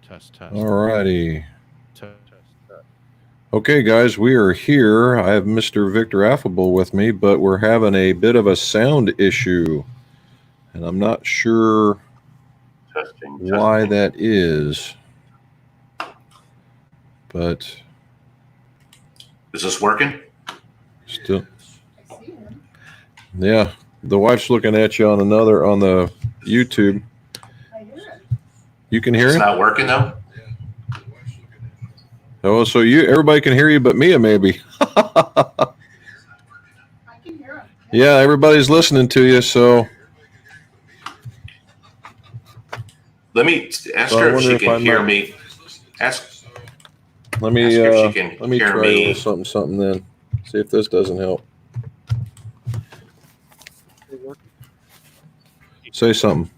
Test. All righty. Test. Okay, guys, we are here. I have Mr. Victor Afable with me, but we're having a bit of a sound issue, and I'm not sure why that is. But is this working? Still, yeah. The wife's looking at you on the YouTube. You can hear It's him? not working though. Oh, so everybody can hear you, but Mia maybe. I can hear him. Yeah, everybody's listening to you. So Let me ask her if she can hear me. Let me ask her if she can let me hear try me. a little something then. See if this doesn't help. Say something.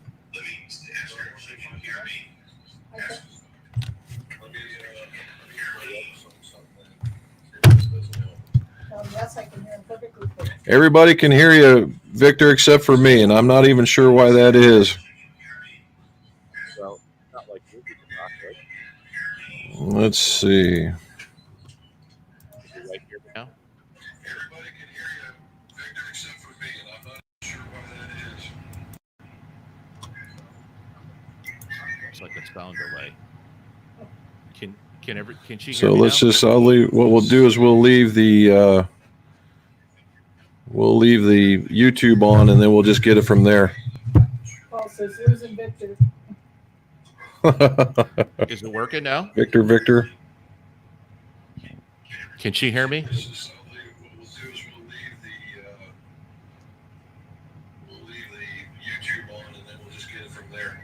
Yes, I can hear him perfectly clear. Everybody can hear you, Victor, except for me, and I'm not even sure why that is. Well, not like you can talk, right? Let's see. Right here now. Everybody can hear you, Victor, except for me, and I'm not sure why that is. It's like a sound delay. Can she hear So me let's now? just. I'll leave. What we'll do is we'll leave the YouTube on, and then we'll just get it from there. Paul says losing Victor. Is it working now? Victor. Can she hear me? What we'll do is we'll leave the YouTube on, and then we'll just get it from there.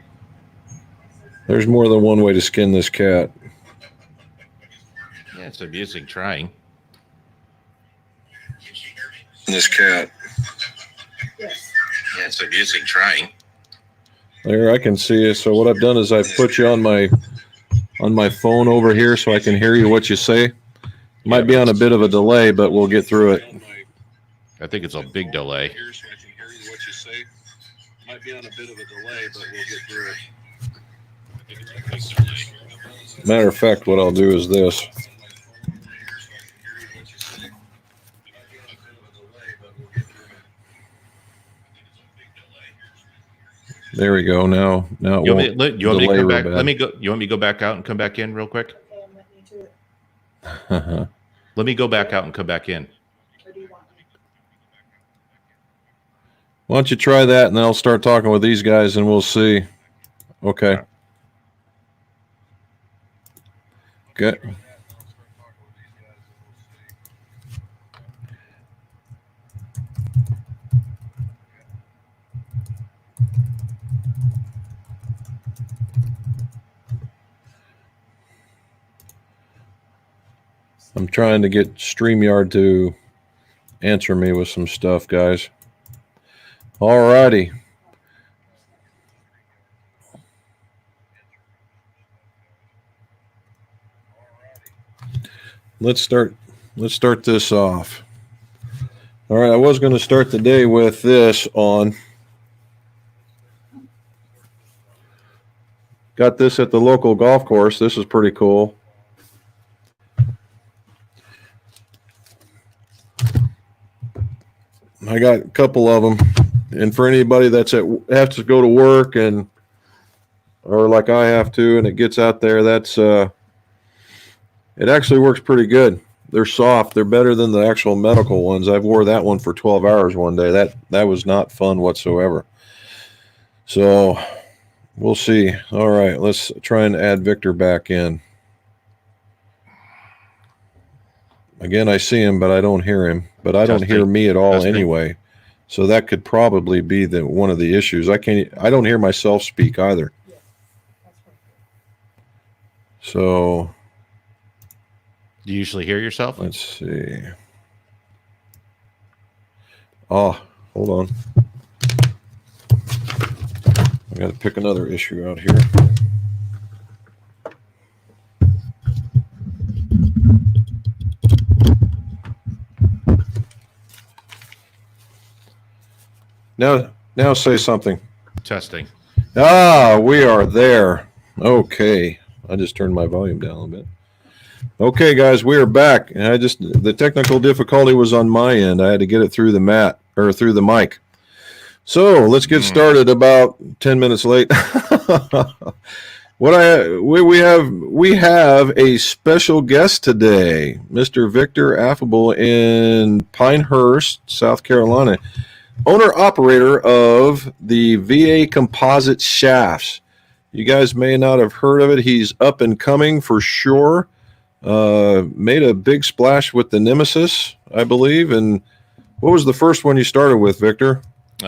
There's more than one way to skin this cat. Yeah, it's amusing trying. This cat. Yes. Yeah, it's amusing trying. There, I can see you. So what I've done is I've put you on my phone over here, so I can hear you what you say. Might be on a bit of a delay, but we'll get through it. I think it's a big delay. Might be on a bit of a delay, but we'll get through it. Matter of fact, what I'll do is this. There we go. Now it You won't want me to delay come real back? bad. Let me go. You want me to go back out and come back in real quick? Okay, I'm letting you do it. Let me go back out and come back in. What do you want? Why don't you try that, and then I'll start talking with these guys, and we'll see. Okay. Good. I'm trying to get StreamYard to answer me with some stuff, guys. All righty. Let's start this off. All right, I was going to start the day with this on. Got this at the local golf course. This is pretty cool. I got a couple of them, and for anybody that's has to go to work or like I have to, and it gets out there, that's it actually works pretty good. They're soft. They're better than the actual medical ones. I've wore that one for 12 hours one day. That was not fun whatsoever. So we'll see. All right, let's try and add Victor back in. Again, I see him, but I don't hear him. But I don't hear me at all anyway. So that could probably be one of the issues. I don't hear myself speak either. Yeah, that's right. So Do you usually hear yourself? let's see. Oh, hold on. I got to pick another issue out here. Now say something. Testing. We are there. Okay. I just turned my volume down a bit. Okay, guys, we are back. And the technical difficulty was on my end. I had to get it through the mic. So let's get started. About 10 minutes late. We have a special guest today, Mr. Victor Afable in Pinehurst, South Carolina, owner operator of the VA Composites shafts. You guys may not have heard of it. He's up and coming for sure. Made a big splash with the Nemesis, I believe. And what was the first one you started with, Victor? We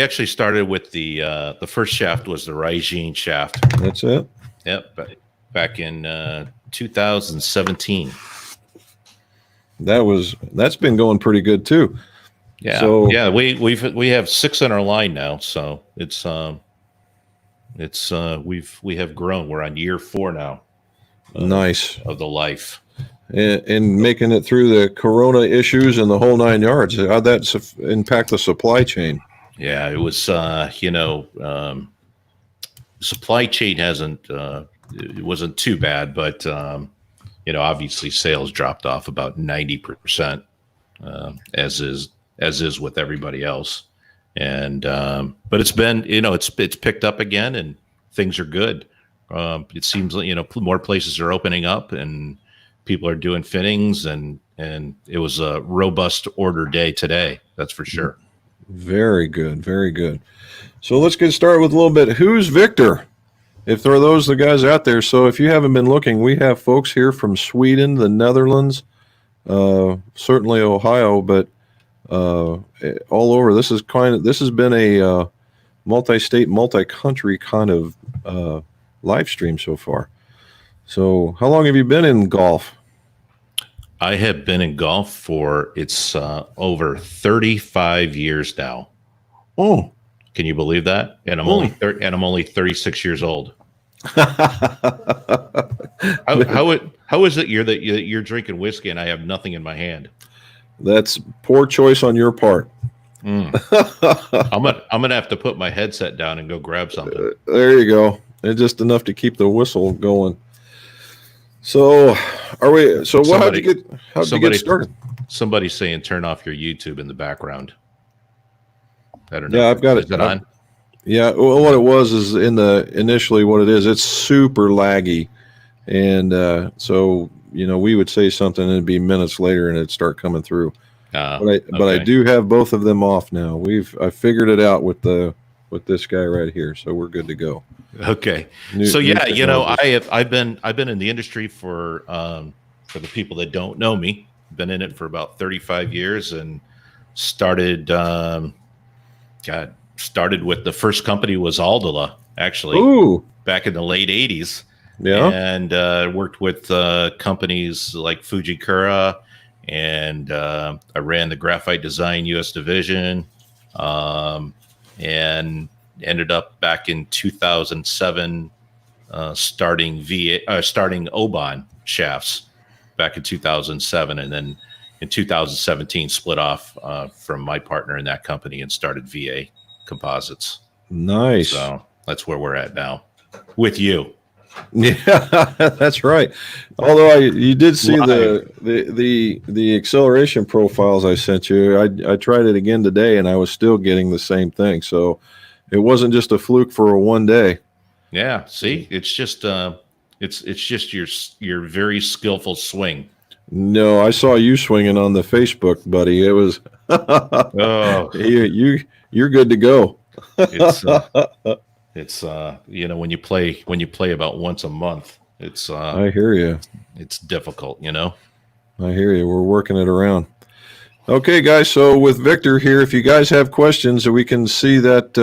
actually started with the first shaft was the Rygene shaft. That's it. Yep, back in 2017. That's been going pretty good too. Yeah. So, yeah, we have 6 in our line now, so we have grown. We're on year 4 now. Nice of the life. And making it through the Corona issues and the whole 9 yards. How'd that impact the supply chain? Yeah, it was, supply chain it wasn't too bad, but, obviously sales dropped off about 90%, as is with everybody else. And, but it's been, it's picked up again and things are good. It seems like, more places are opening up and people are doing fittings, and it was a robust order day today. That's for sure. Very good. Very good. So let's get started with a little bit. Who's Victor? If there are the guys out there. So if you haven't been looking, we have folks here from Sweden, the Netherlands, certainly Ohio, but all over. This has been a multi-state, multi-country kind of live stream so far. So how long have you been in golf? I have been in golf for over 35 years now. Oh, can you believe that? And I'm only 36 years old. How is it you're drinking whiskey and I have nothing in my hand? That's poor choice on your part. I'm gonna have to put my headset down and go grab something. There you go. And just enough to keep the whistle going. So, how'd you get started? Somebody's saying turn off your YouTube in the background. I don't know. Yeah, I've got it. Is it on? Yeah. Well, what it was is initially what it is. It's super laggy, and so we would say something and it'd be minutes later and it'd start coming through. But I do have both of them off now. I figured it out with this guy right here, so we're good to go. Okay. I've been in the industry for the people that don't know me, been in it for about 35 years and started with the first company was Aldala, actually. Ooh. Back in the late 80s. Yeah. And worked with companies like Fujikura, and I ran the Graphite Design US division, and ended up back in 2007 starting Oban shafts back in 2007, and then in 2017 split off from my partner in that company and started VA Composites. Nice. So that's where we're at now with you. Yeah, that's right. Although you did see the acceleration profiles I sent you. I tried it again today and I was still getting the same thing. So it wasn't just a fluke for a one day. Yeah. See, it's just your very skillful swing. No, I saw you swinging on the Facebook, buddy. It was you're good to go. It's when you play about once a month, it's I hear you. It's difficult, I hear you. We're working it around. Okay, guys. So with Victor here, if you guys have questions, we can see that.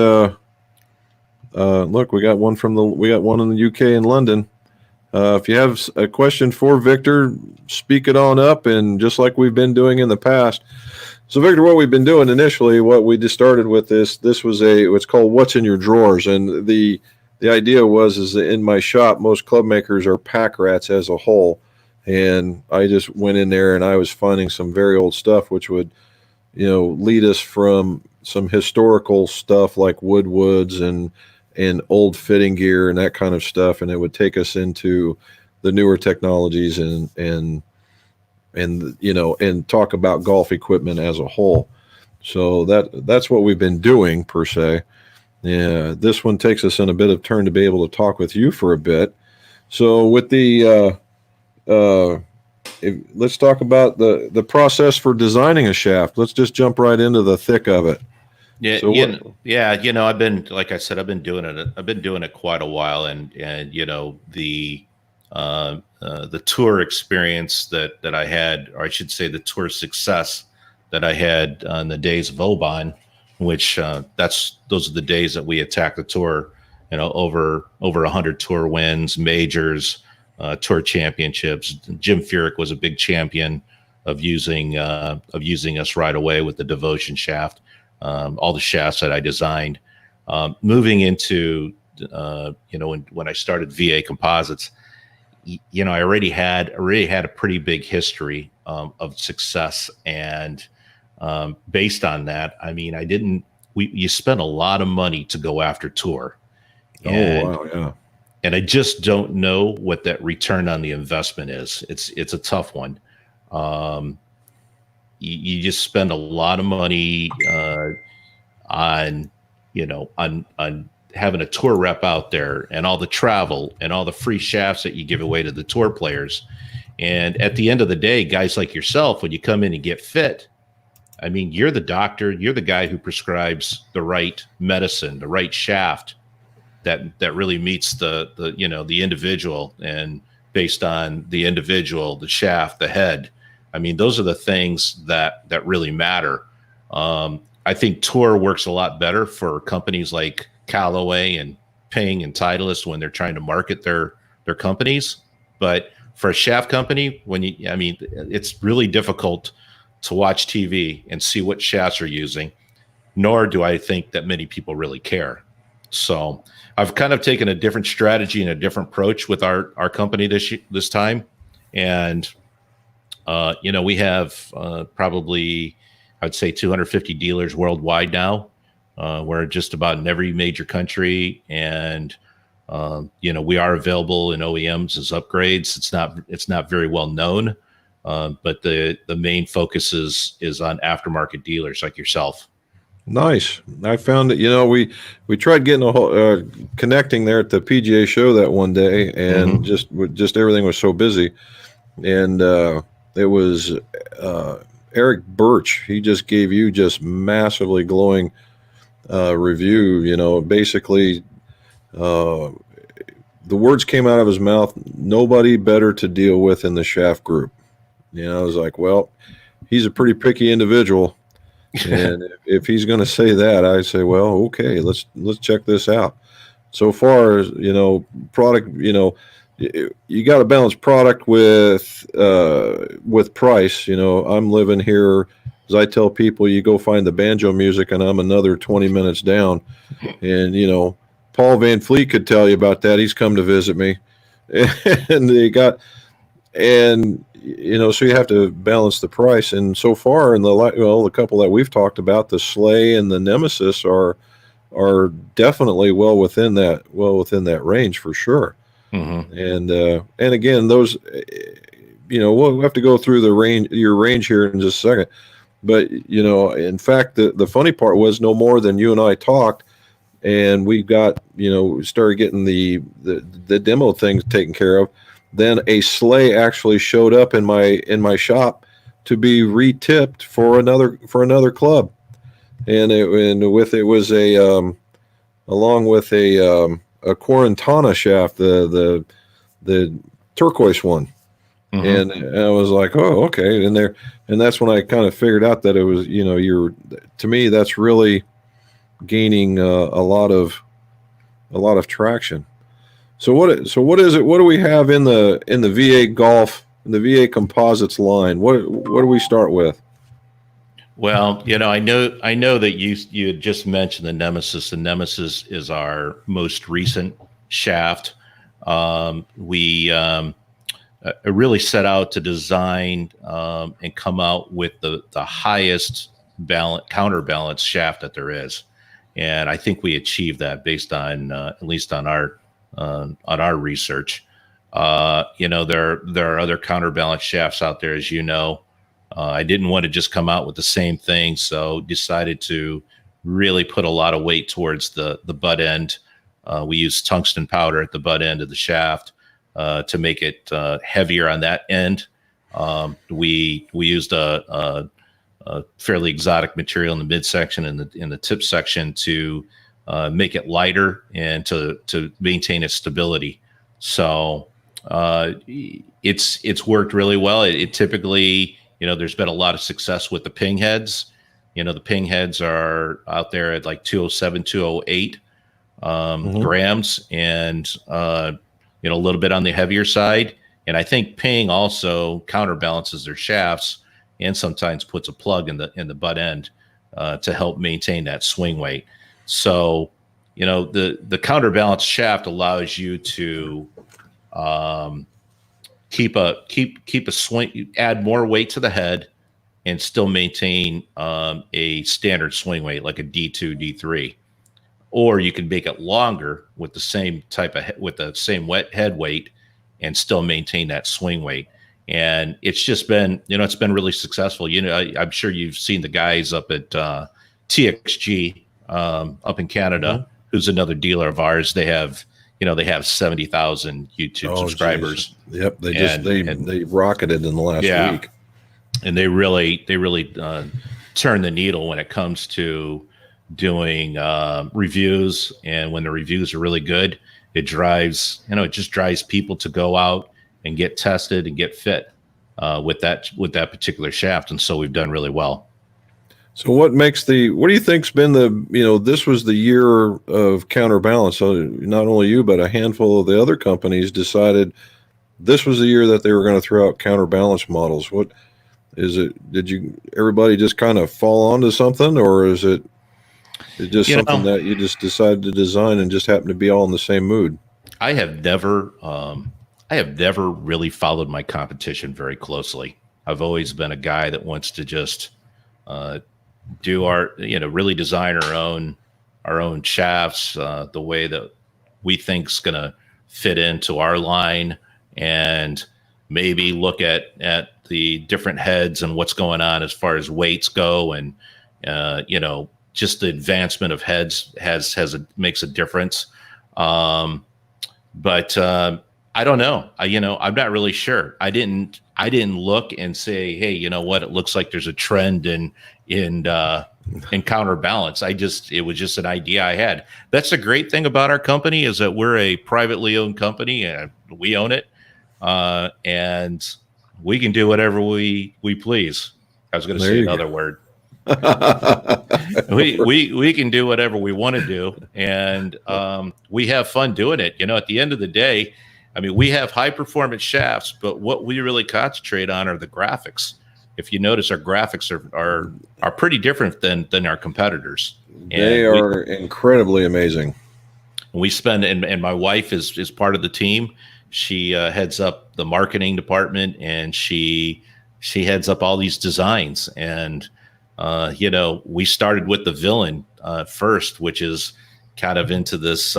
Look, we got one in the UK and London. If you have a question for Victor, speak it on up, and just like we've been doing in the past. So Victor, what we've been doing initially, what we just started with this was what's called What's in Your Drawers. And the idea is that in my shop, most club makers are pack rats as a whole. And I just went in there and I was finding some very old stuff, which would, lead us from some historical stuff like woodwoods and and old fitting gear and that kind of stuff, and it would take us into the newer technologies and and talk about golf equipment as a whole. So that's what we've been doing per se. Yeah, this one takes us in a bit of turn to be able to talk with you for a bit. So with the let's talk about the process for designing a shaft. Let's just jump right into the thick of it. Yeah, So I've been, like I said, I've been doing it. I've been doing it quite a while, and the tour experience that I had, or I should say, the tour success that I had on the days of Oban, which those are the days that we attacked the tour. Over 100 tour wins, majors, tour championships. Jim Furyk was a big champion of using us right away with the Devotion shaft. All the shafts that I designed. Moving into, when I started VA Composites, I already had a pretty big history of success, and based on that, I mean, you spent a lot of money to go after tour. And, wow, yeah. And I just don't know what that return on the investment is. It's a tough one. You just spend a lot of money on having a tour rep out there, and all the travel and all the free shafts that you give away to the tour players. And at the end of the day, guys like yourself, when you come in and get fit, I mean, you're the doctor, you're the guy who prescribes the right medicine, the right shaft that really meets the individual, and based on the individual, the shaft, the head. I mean, those are the things that really matter. I think tour works a lot better for companies like Callaway and Ping and Titleist when they're trying to market their companies. But for a shaft company, it's really difficult to watch TV and see what shafts are using, nor do I think that many people really care. So I've kind of taken a different strategy and a different approach with our company this time. And, we have probably, I'd say 250 dealers worldwide now. We're just about in every major country. And, we are available in OEMs as upgrades. It's not very well known, but the main focus is on aftermarket dealers like yourself. Nice. I found that, we tried getting a whole connecting there at the PGA show that one day, and just everything was so busy. And it was Eric Birch. He just gave you just massively glowing review. Basically, the words came out of his mouth, nobody better to deal with in the shaft group. I was like, well, he's a pretty picky individual. And if he's going to say that, I say, well, okay, let's check this out. So far, product, you got to balance product with price. I'm living here, as I tell people, you go find the banjo music and I'm another 20 minutes down. And, Paul Van Fleet could tell you about that. He's come to visit me, and so you have to balance the price. And so far, in the couple that we've talked about, the Slay and the Nemesis are definitely well within that range for sure. And again, those, we'll have to go through your range here in just a second. But in fact, the funny part was, no more than you and I talked, and we got started getting the demo things taken care of. Then a Slay actually showed up in my shop to be retipped for another club, and it was along with a Quarantana shaft, the turquoise one, and I was like, oh, okay, and that's when I kind of figured out that it was to me that's really gaining a lot of traction. So what is it? What do we have in the VA Golf, in the VA Composites line? What do we start with? Well, I know that you had just mentioned the Nemesis. The Nemesis is our most recent shaft. We really set out to design and come out with the highest counterbalance shaft that there is. and I think we achieved that based on at least on our research. There are other counterbalance shafts out there, as you know. I didn't want to just come out with the same thing, so decided to really put a lot of weight towards the butt end. We used tungsten powder at the butt end of the shaft to make it heavier on that end. We used a fairly exotic material in the midsection and in the tip section to make it lighter and to maintain its stability. So it's worked really well. It typically, there's been a lot of success with the ping heads. The ping heads are out there at like 207, 208 grams, and a little bit on the heavier side. And I think ping also counterbalances their shafts and sometimes puts a plug in the butt end to help maintain that swing weight. So, the counterbalance shaft allows you to keep a swing, add more weight to the head, and still maintain a standard swing weight like a D2, D3. Or you can make it longer with the same with the same head weight and still maintain that swing weight. And it's just been, it's been really successful. I'm sure you've seen the guys up at TXG up in Canada, who's another dealer of ours. They have 70,000 YouTube subscribers. Geez. Yep. They rocketed in the last week. And they really turn the needle when it comes to doing reviews. And when the reviews are really good, it just drives people to go out and get tested and get fit with that particular shaft. And so we've done really well. So what do you think's been this was the year of counterbalance. So not only you, but a handful of the other companies decided this was the year that they were going to throw out counterbalance models. What is it? Did everybody just kind of fall onto something, or is it just something that you just decided to design and just happened to be all in the same mood? I have never really followed my competition very closely. I've always been a guy that wants to just really design our own shafts the way that we think's going to fit into our line, and maybe look at the different heads and what's going on as far as weights go, and just the advancement of heads makes a difference. But I don't know. I'm not really sure. I didn't look and say, hey, you know what? It looks like there's a trend in counterbalance. It was just an idea I had. That's the great thing about our company, is that we're a privately owned company and we own it. And we can do whatever we please. I was going to say another word. we can do whatever we want to do, and we have fun doing it. At the end of the day, we have high performance shafts, but what we really concentrate on are the graphics. If you notice, our graphics are pretty different than our competitors. They are incredibly amazing. We spend, and my wife is part of the team. She heads up the marketing department, and she heads up all these designs. And we started with the villain first, which is kind of into this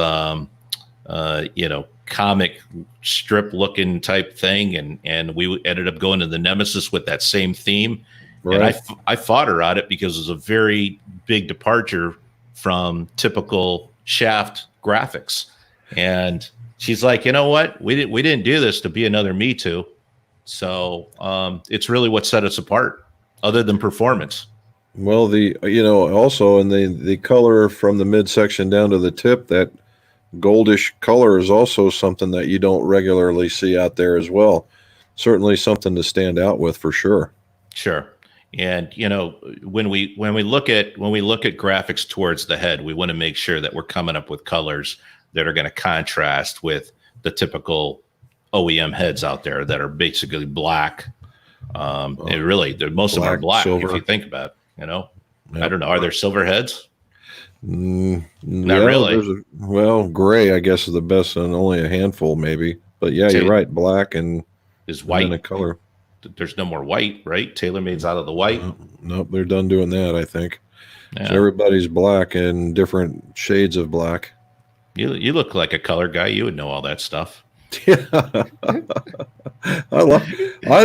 comic strip looking type thing, and we ended up going to the Nemesis with that same theme. Right. And I fought her on it because it was a very big departure from typical shaft graphics. And she's like, you know what? We didn't do this to be another Me Too. So it's really what set us apart, other than performance. Well, also in the color from the midsection down to the tip, that goldish color is also something that you don't regularly see out there as well. Certainly something to stand out with, for sure. Sure. And when we look at graphics towards the head, we want to make sure that we're coming up with colors that are going to contrast with the typical OEM heads out there that are basically black. And really, most of them are black, silver. If you think about it. Yep. I don't know. Are there silver heads? Not really. Gray, I guess, is the best, and only a handful, maybe. But yeah, you're right. Black and is white a color. There's no more white, right? TaylorMade's out of the white. Nope, they're done doing that, I think. Yeah. So everybody's black and different shades of black. You look like a color guy. You would know all that stuff. Yeah. I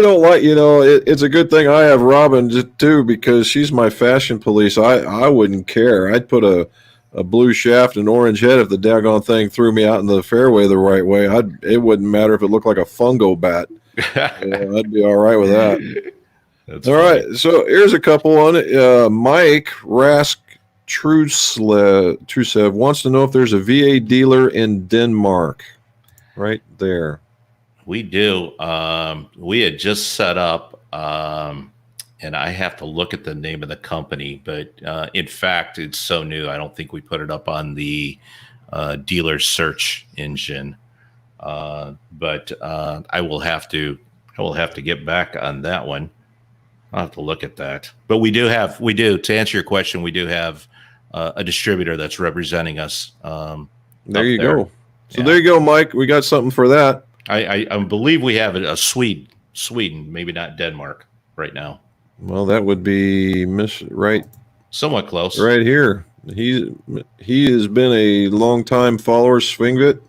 don't like, it's a good thing I have Robin too, because she's my fashion police. I wouldn't care. I'd put a blue shaft and orange head if the daggone thing threw me out in the fairway the right way. It wouldn't matter if it looked like a fungo bat. I'd be all right with that. That's all funny. right. So here's a couple on it. Mike Rask Trusev wants to know if there's a VA dealer in Denmark. Right there. We do. We had just set up, and I have to look at the name of the company, but in fact, it's so new. I don't think we put it up on the dealer search engine. But I will have to get back on that one. I'll have to look at that. But we do to answer your question, we do have a distributor that's representing us. There you go. So there you go, Mike. We got something for that. I believe we have a Sweden, maybe not Denmark right now. Well, that would be right. Somewhat close. Right here. He has been a long time follower. Svingvit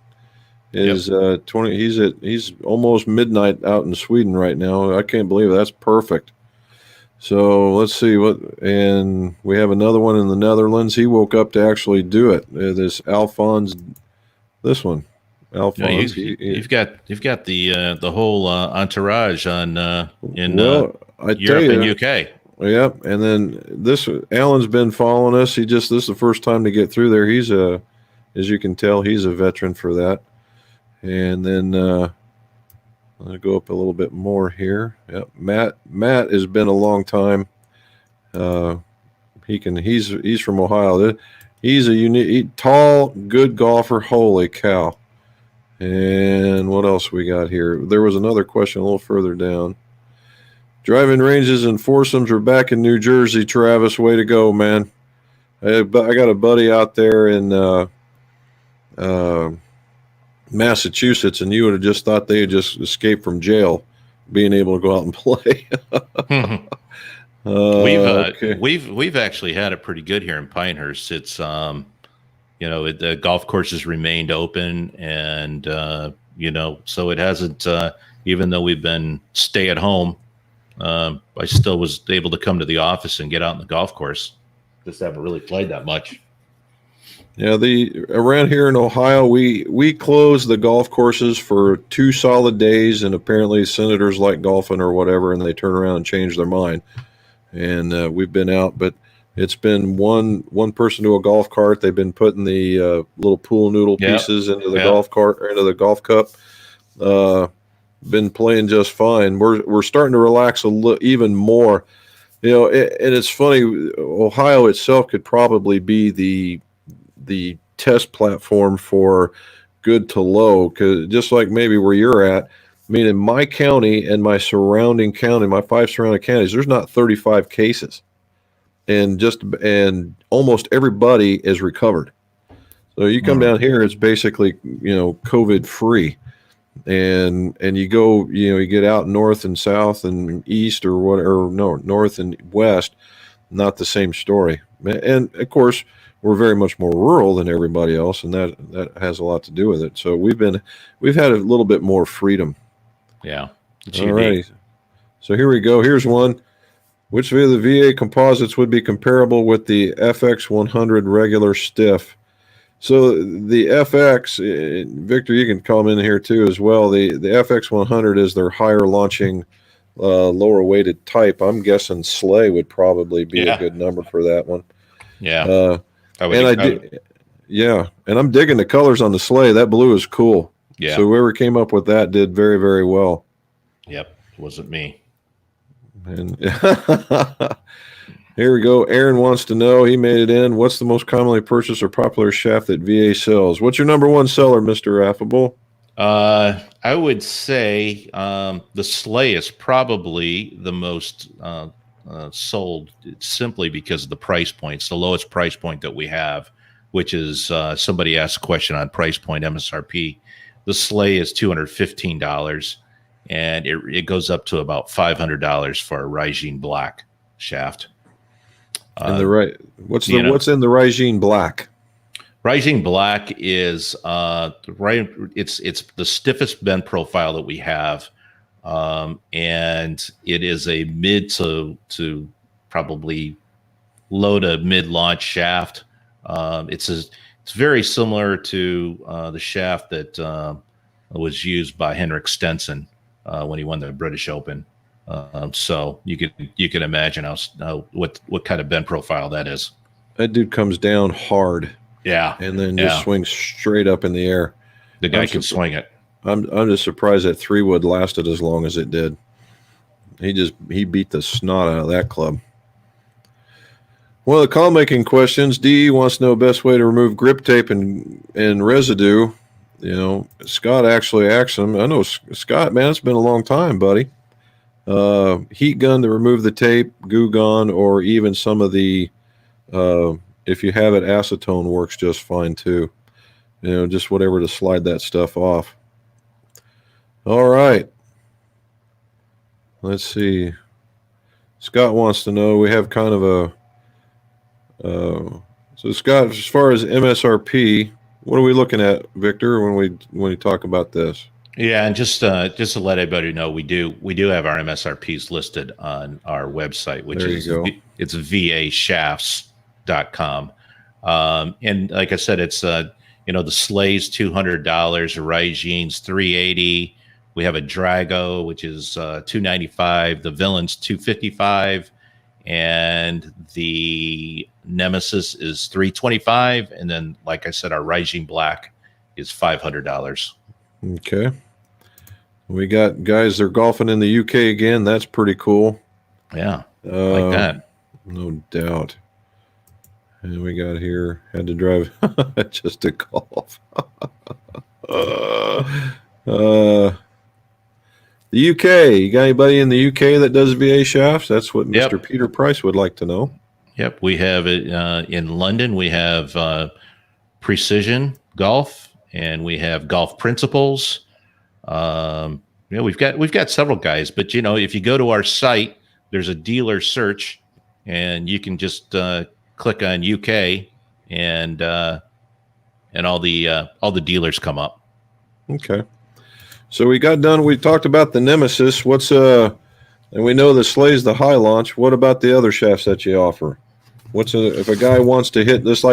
is 20. He's almost midnight out in Sweden right now. I can't believe it. That's perfect. So let's see and we have another one in the Netherlands. He woke up to actually do it. This Alphonse. This one, Alphonse. You've got the whole entourage on in Europe and UK. Yep, and then Alan's been following us. This is the first time to get through there. He's as you can tell, he's a veteran for that. And then I'll go up a little bit more here. Yep, Matt has been a long time. He's from Ohio. He's a unique, tall, good golfer. Holy cow. And what else we got here? There was another question a little further down. Driving ranges and foursomes are back in New Jersey, Travis. Way to go, man. I got a buddy out there in Massachusetts, and you would have just thought they had just escaped from jail, being able to go out and play. We've actually had it pretty good here in Pinehurst. It's the golf courses remained open, and so it hasn't. Even though we've been stay at home, I still was able to come to the office and get out in the golf course. Just haven't really played that much. Yeah, around here in Ohio, we close the golf courses for 2 solid days, and apparently senators like golfing or whatever, and they turn around and change their mind. And we've been out, but it's been one person to a golf cart. They've been putting the little pool noodle pieces into the golf cart or into the golf cup. Been playing just fine. We're starting to relax even more, and it's funny. Ohio itself could probably be the test platform for good to low, because just like maybe where you're at. I mean, in my county and my surrounding county, my 5 surrounding counties, there's not 35 cases, and almost everybody is recovered. So you come down here, it's basically COVID free, and you go you get out north and south and east or whatever, no, north and west, not the same story. And of course, we're very much more rural than everybody else, and that has a lot to do with it. So we've had a little bit more freedom. Yeah. All right. So here we go. Here's one. Which of the VA Composites would be comparable with the FX100 regular stiff? So the FX, Victor, you can come in here too as well. The FX100 is their higher launching, lower weighted type. I'm guessing Slay would probably be a good number for that one. Yeah. And I'm digging the colors on the Slay. That blue is cool. Yeah. So whoever came up with that did very, very well. Yep. It wasn't me. And here we go. Aaron wants to know, he made it in, what's the most commonly purchased or popular shaft that VA sells? What's your number one seller, Mr. Affable? I would say the Slay is probably the most sold, simply because of the price points, the lowest price point that we have, which is somebody asked a question on price point MSRP. The Slay is $215, and it goes up to about $500 for a Rigine black shaft. In the right, what's you know. what's in the Regine Black? Rising Black is right. It's the stiffest bend profile that we have, and it is a mid to probably low to mid launch shaft. It's very similar to the shaft that was used by Henrik Stenson when he won the British Open. So you can imagine what kind of bend profile that is. That dude comes down hard. Yeah, and then just swings straight up in the air. The guy can swing it. I'm just surprised that 3-wood lasted as long as it did. He beat the snot out of that club. One of the call making questions, D wants to know best way to remove grip tape and residue. You know, Scott actually asked him. I know Scott, man, it's been a long time, buddy. Heat gun to remove the tape, goo gun, or even some of the if you have it, acetone works just fine too. You know, just whatever to slide that stuff off. All right. Let's see. Scott wants to know, we have kind of a so Scott, as far as MSRP, what are we looking at, Victor, when we talk about this? Yeah, and just to let everybody know, we do have our MSRPs listed on our website, which it's vashafts.com. And like I said, it's the Slay's $200, Rygene's $380. We have a Drago, which is $295. The Villain's $255, and the Nemesis is $325. And then, like I said, our Rygene Black is $500. Okay. We got guys, they're golfing in the UK again. That's pretty cool. Yeah, like that. No doubt. And we got here, had to drive just to golf. The UK, you got anybody in the UK that does VA shafts? That's what Mr. Peter Price would like to know. Yep, we have it in London. We have Precision Golf, and we have Golf Principles. We've got several guys, but if you go to our site, there's a dealer search, and you can just click on UK, and all the dealers come up. Okay. So we got done. We talked about the Nemesis. And we know the Slay's the high launch. What about the other shafts that you offer? If a guy wants to hit this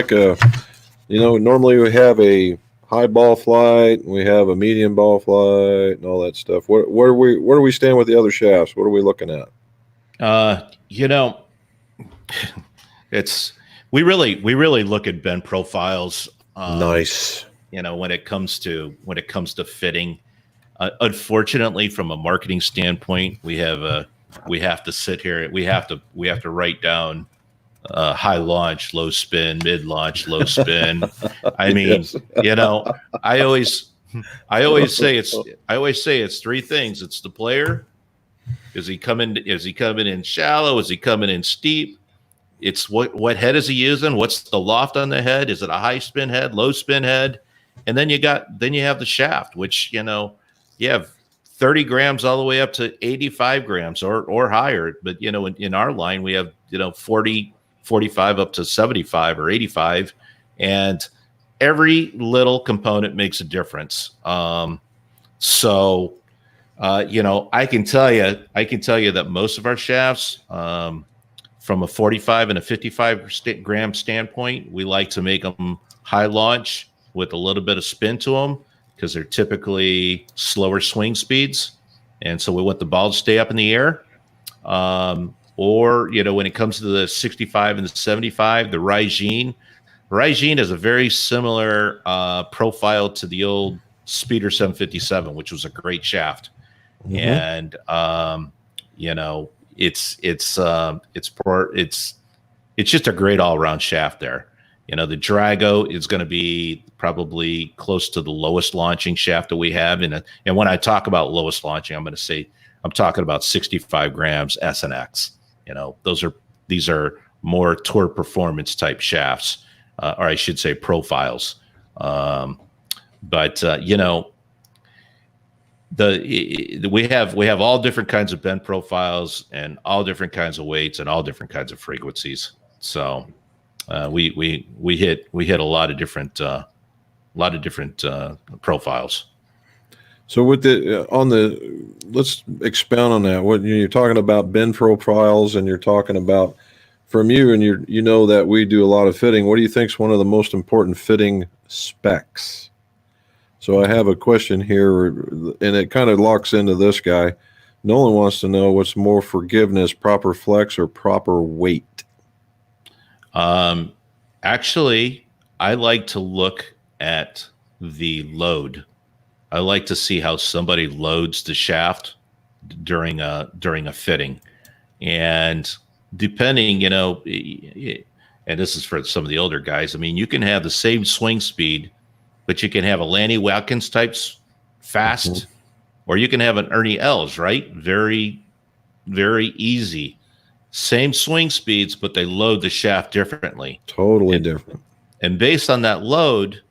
normally we have a high ball flight, we have a medium ball flight, and all that stuff. Where do we stand with the other shafts? What are we looking at? We really look at bend profiles. Nice. When it comes to fitting. Unfortunately, from a marketing standpoint, we have to sit here. We have to write down high launch, low spin, mid launch, low spin. I mean, Yes. I always say it's three things. It's the player. Is he coming in shallow? Is he coming in steep? It's what head is he using? What's the loft on the head? Is it a high spin head, low spin head? And then you have the shaft, which you have 30 grams all the way up to 85 grams or higher. But in our line we have 40, 45 up to 75 or 85, and every little component makes a difference. So I can tell you that most of our shafts, from a 45 and a 55 gram standpoint, we like to make them high launch with a little bit of spin to them, because they're typically slower swing speeds. And so we want the ball to stay up in the air. Or when it comes to the 65 and the 75, the Rygene is a very similar profile to the old Speeder 757, which was a great shaft. Mm-hmm. And it's just a great all around shaft there. The Drago is going to be probably close to the lowest launching shaft that we have. And when I talk about lowest launching, I'm talking about 65 grams S and X. These are more tour performance type shafts, or I should say profiles. We have all different kinds of bend profiles and all different kinds of weights and all different kinds of frequencies. So we hit a lot of different profiles. So with let's expound on that. What you're talking about bend profiles, and you're talking about from you, and you know that we do a lot of fitting. What do you think is one of the most important fitting specs? So I have a question here, and it kind of locks into this guy. Nolan wants to know what's more forgiveness, proper flex or proper weight. Actually, I like to look at the load. I like to see how somebody loads the shaft during a fitting, and depending, and this is for some of the older guys. I mean, you can have the same swing speed, but you can have a Lanny Watkins types fast, or you can have an Ernie Els, right? Very, very easy. Same swing speeds, but they load the shaft differently. Totally different. And based on that load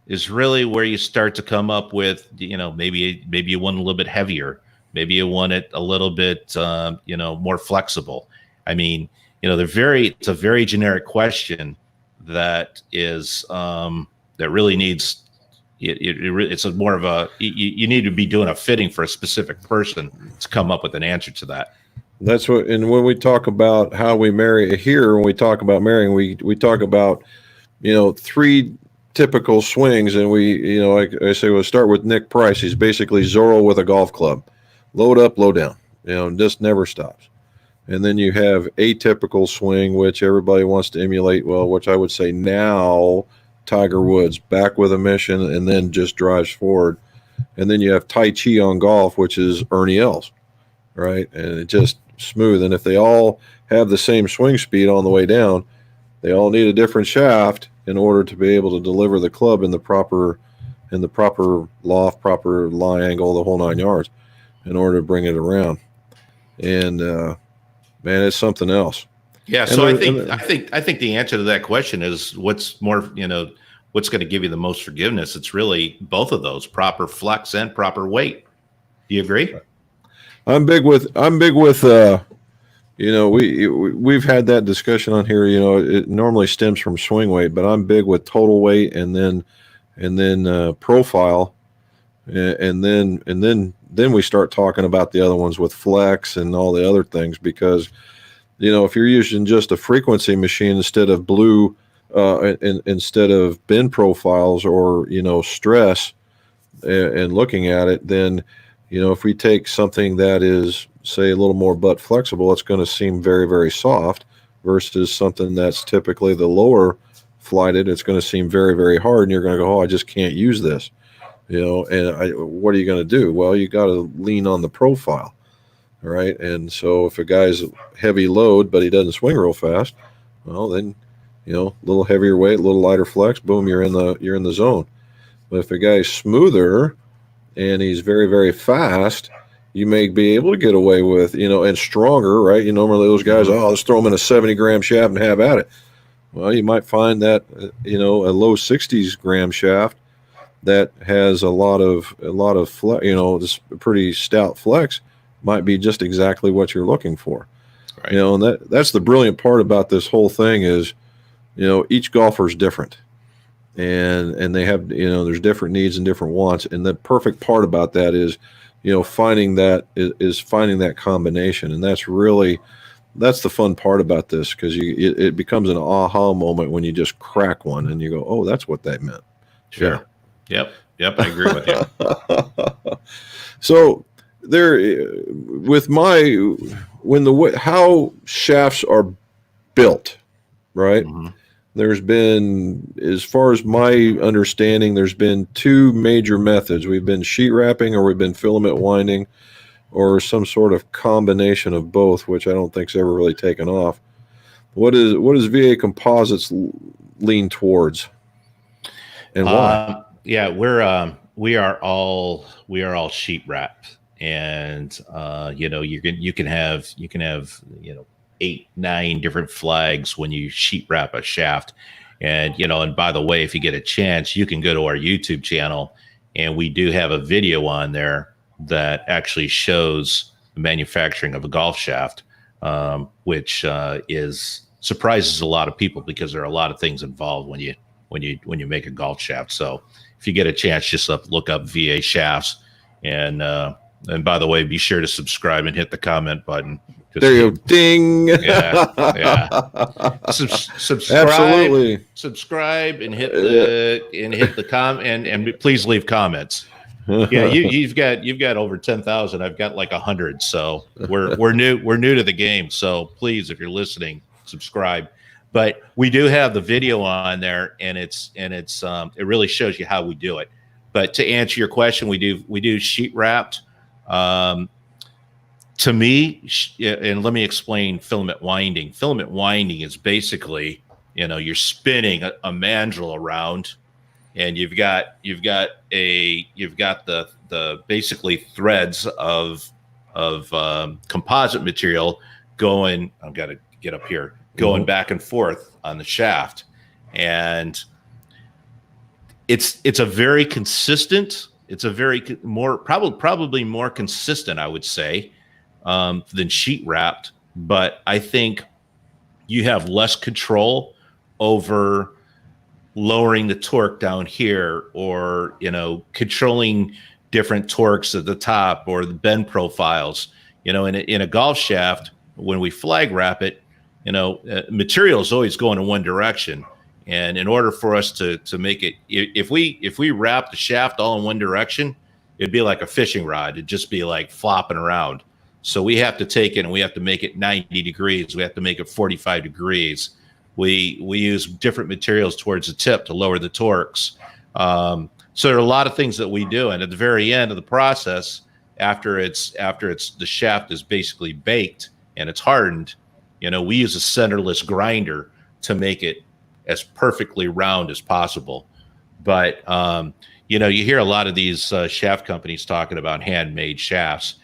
is really where you start to come up with, maybe you want a little bit heavier. Maybe you want it a little bit, more flexible. I mean, it's a very generic question that is, that really needs, it's a more of a, you need to be doing a fitting for a specific person to come up with an answer to that. That's what, and when we talk about how we marry here, when we talk about marrying, we talk about, 3 typical swings. And I say, we'll start with Nick Price. He's basically Zorro with a golf club, load up, low down, just never stops. And then you have atypical swing, which everybody wants to emulate. Well, which I would say now Tiger Woods, back with a mission and then just drives forward. And then you have Tai Chi on golf, which is Ernie Els, right? And it just smooth. And if they all have the same swing speed on the way down, they all need a different shaft in order to be able to deliver the club in the proper loft, proper lie angle, the whole 9 yards, in order to bring it around. And man, it's something else. Yeah. So I think the answer to that question is what's more, what's going to give you the most forgiveness. It's really both of those, proper flex and proper weight. Do you agree? I'm big with we've had that discussion on here. It normally stems from swing weight, but I'm big with total weight and then profile, and then we start talking about the other ones with flex and all the other things, because if you're using just a frequency machine instead of blue, instead of bend profiles or stress, and looking at it, then if we take something that is, say, a little more butt flexible, it's going to seem very, very soft, versus something that's typically the lower flighted. It's going to seem very, very hard, and you're going to go, oh, I just can't use this, and what are you going to do? Well, you got to lean on the profile, right? And so if a guy's heavy load, but he doesn't swing real fast, well, then, a little heavier weight, a little lighter flex, boom, you're in the zone. But if a guy's smoother and he's very, very fast, you may be able to get away with, and stronger, right? Normally those guys, let's throw them in a 70-gram shaft and have at it. Well, you might find that, a low 60s gram shaft that has a lot of flex, this pretty stout flex, might be just exactly what you're looking for. Right. And that's the brilliant part about this whole thing is, each golfer is different. And they have, there's different needs and different wants. And the perfect part about that is, finding that combination. And that's the fun part about this, because it becomes an aha moment when you just crack one and you go, oh, that's what that meant. Sure. Yeah. Yep. I agree with you. So how shafts are built, right? Mm-hmm. There's been, as far as my understanding, there's been 2 major methods. We've been sheet wrapping, or we've been filament winding, or some sort of combination of both, which I don't think's ever really taken off. What does VA Composites lean towards, and why? Yeah, we are all sheet wrap, and you can have 8, 9 different flags when you sheet wrap a shaft. And, and by the way, if you get a chance, you can go to our YouTube channel, and we do have a video on there that actually shows the manufacturing of a golf shaft, which is surprises a lot of people because there are a lot of things involved when you make a golf shaft. So if you get a chance, just look up VA shafts, and by the way, be sure to subscribe and hit the comment button. There you go. Ding. Yeah. Subscribe. Absolutely. Subscribe and hit the comment and please leave comments. Yeah, you've got over 10,000. I've got like 100. So we're new to the game. So please, if you're listening, subscribe. But we do have the video on there, and it really shows you how we do it. But to answer your question, we do sheet wrapped. To me, and let me explain filament winding. Filament winding is basically, you're spinning a mandrel around, and you've got the basically threads of composite material going. I've got to get up here, going back and forth on the shaft, and it's a very consistent. It's a very more probably more consistent, I would say, than sheet wrapped, but I think you have less control over lowering the torque down here, or controlling different torques at the top or the bend profiles. In a golf shaft, when we flag wrap it, material is always going in one direction, and in order for us to make it, if we wrap the shaft all in one direction, it'd be like a fishing rod. It'd just be like flopping around. So we have to take it and we have to make it 90 degrees. We have to make it 45 degrees. We use different materials towards the tip to lower the torques. So there are a lot of things that we do. And at the very end of the process, after the shaft is basically baked and it's hardened, we use a centerless grinder to make it as perfectly round as possible. But you hear a lot of these shaft companies talking about handmade shafts.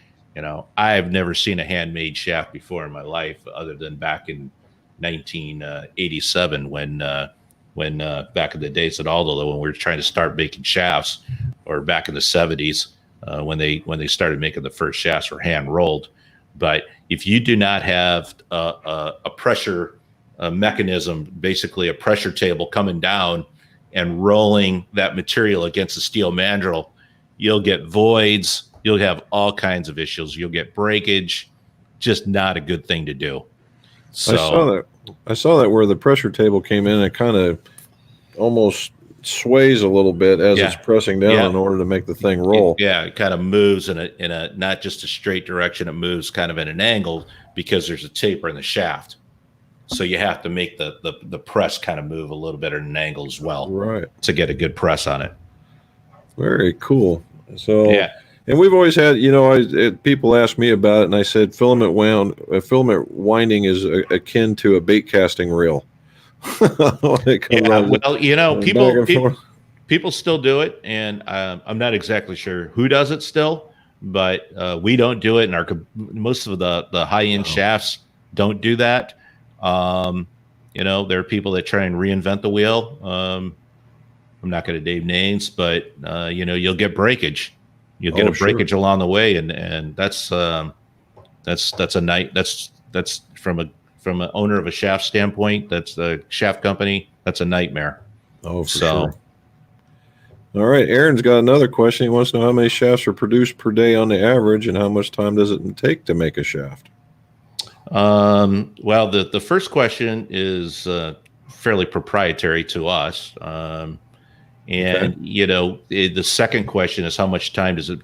I have never seen a handmade shaft before in my life, other than back in 1987 when back in the days at Aldo, when we were trying to start making shafts, or back in the 70s when they started making the first shafts were hand rolled. But if you do not have a pressure mechanism, basically a pressure table coming down and rolling that material against the steel mandrel, you'll get voids. You'll have all kinds of issues. You'll get breakage. Just not a good thing to do. So I saw that where the pressure table came in, it kind of almost sways a little bit as it's pressing down in order to make the thing roll. It kind of moves in a not just a straight direction. It moves kind of in an angle because there's a taper in the shaft. So you have to make the press kind of move a little bit at an angle as well, right, to get a good press on it. Very cool. So and we've always had, people ask me about it, and I said filament winding is akin to a bait casting reel. People still do it, and I'm not exactly sure who does it still, but we don't do it, and most of the high-end shafts don't do that. There are people that try and reinvent the wheel. I'm not going to name names, but you'll get breakage. You'll get a breakage along the way, and that's a night. That's from an owner of a shaft standpoint. That's the shaft company. That's a nightmare. Oh, for sure. All right, Aaron's got another question. He wants to know how many shafts are produced per day on the average, and how much time does it take to make a shaft? Well, the first question is fairly proprietary to us. And, the second question is how much time does it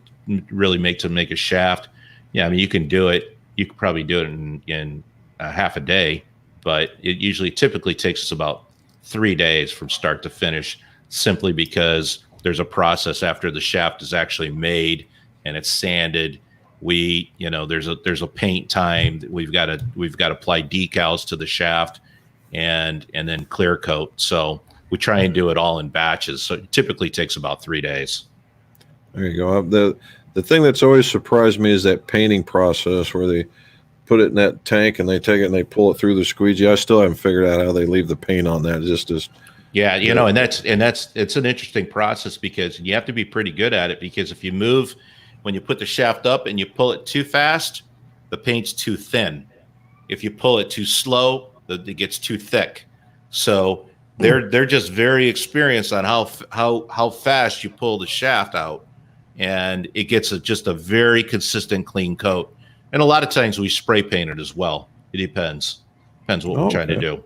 really make to make a shaft? Yeah, I mean, you can do it. You could probably do it in half a day, but it typically takes us about 3 days from start to finish, simply because there's a process after the shaft is actually made and it's sanded. There's a paint time. We've got to apply decals to the shaft and then clear coat. So we try and do it all in batches. So it typically takes about 3 days. There you go. The thing that's always surprised me is that painting process where they put it in that tank and they take it and they pull it through the squeegee. I still haven't figured out how they leave the paint on that. It's just it's an interesting process because you have to be pretty good at it, because if you move when you put the shaft up and you pull it too fast, the paint's too thin. If you pull it too slow, It gets too thick. So they're just very experienced on how fast you pull the shaft out, and it gets just a very consistent clean coat. And a lot of times we spray paint it as well. It depends what we're trying to do.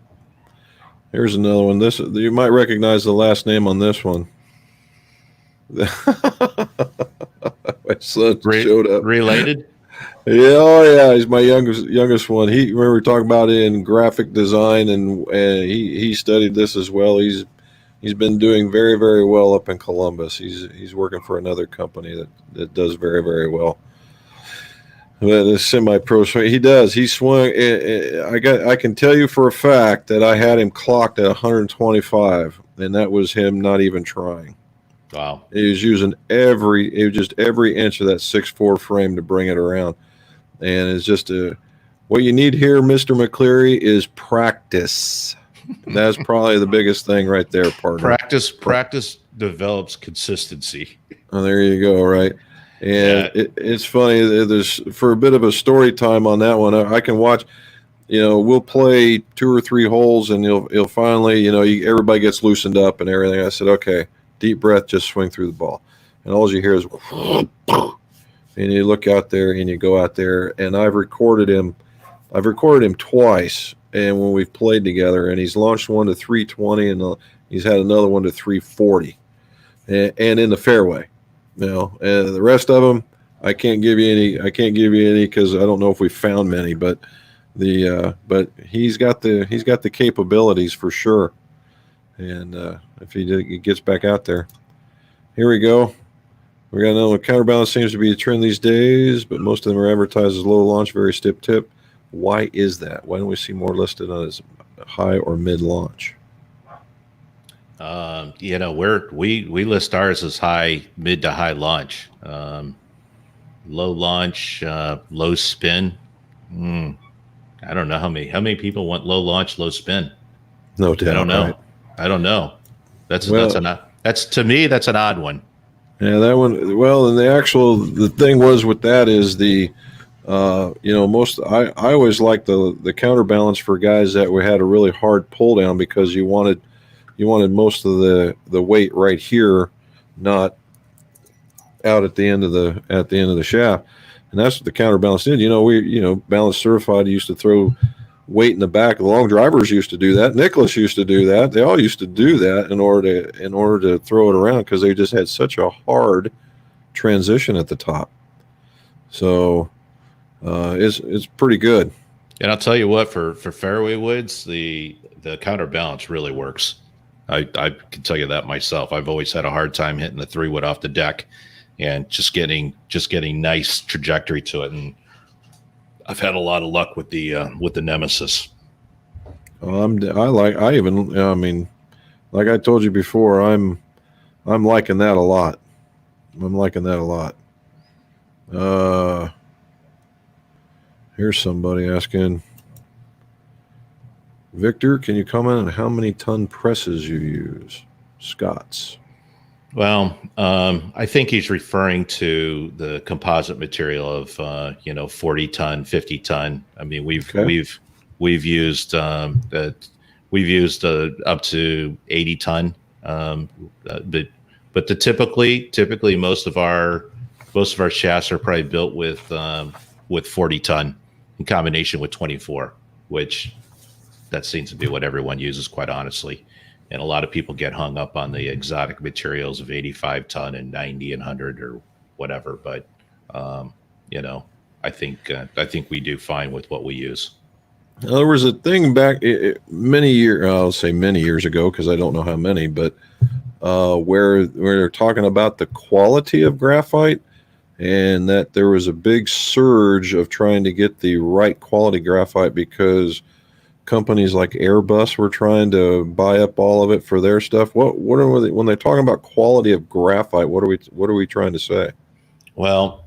Here's another one. This you might recognize the last name on this one. My son showed up. Related? Yeah, oh yeah, he's my youngest one. He remember talking about it in graphic design, and he studied this as well. He's been doing very, very well up in Columbus. He's working for another company that does very, very well. But a semi-pro swing, he does. He swung. I can tell you for a fact that I had him clocked at 125, and that was him not even trying. Wow. He was using every inch of that 6'4" frame to bring it around, and it's just what you need here, Mr. McCleary, is practice. That's probably the biggest thing right there, partner. Practice develops consistency. Oh, there you go. Right. And it's funny. There's for a bit of a story time on that one. I can watch. We'll play 2 or 3 holes, and you'll finally, everybody gets loosened up and everything. I said, okay, deep breath, just swing through the ball, and all you hear is, and you look out there and you go out there. And I've recorded him twice, and when we've played together, and he's launched one to 320, and he's had another one to 340, and in the fairway. And the rest of them, I can't give you any because I don't know if we found many, but he's got the capabilities for sure. And if he gets back out there, here we go. We got another one. Counterbalance seems to be a trend these days, but most of them are advertised as low launch, very stiff tip. Why is that? Why don't we see more listed on as high or mid launch? We list ours as mid to high launch, low launch, low spin. I don't know how many people want low launch, low spin. No doubt. I don't know. Right? I don't know. That's to me, that's an odd one. Yeah, that one. Well, and the thing was with that is I always liked the counterbalance for guys that had a really hard pull down, because you wanted most of the weight right here, not out at the end of the shaft, and that's what the counterbalance did. Balance Certified used to throw weight in the back. The long drivers used to do that. Nicholas used to do that. They all used to do that in order to throw it around, because they just had such a hard transition at the top. So it's pretty good. And I'll tell you what, for fairway woods, the counterbalance really works. I can tell you that myself. I've always had a hard time hitting the 3-wood off the deck, and just getting nice trajectory to it. And I've had a lot of luck with the Nemesis. Like I told you before, I'm liking that a lot. Here's somebody asking, Victor, can you comment on how many ton presses you use? Scott's. Well, I think he's referring to the composite material of 40 ton, 50 ton. I mean, we've used up to 80 ton. But typically most of our shafts are probably built with 40 ton in combination with 24, which that seems to be what everyone uses, quite honestly. And a lot of people get hung up on the exotic materials of 85 ton and 90 and 100 or whatever. But, I think we do fine with what we use. There was a thing back many years ago, because I don't know how many, but where they're talking about the quality of graphite, and that there was a big surge of trying to get the right quality graphite, because companies like Airbus were trying to buy up all of it for their stuff. What are they, when they're talking about quality of graphite? What are we trying to say? Well,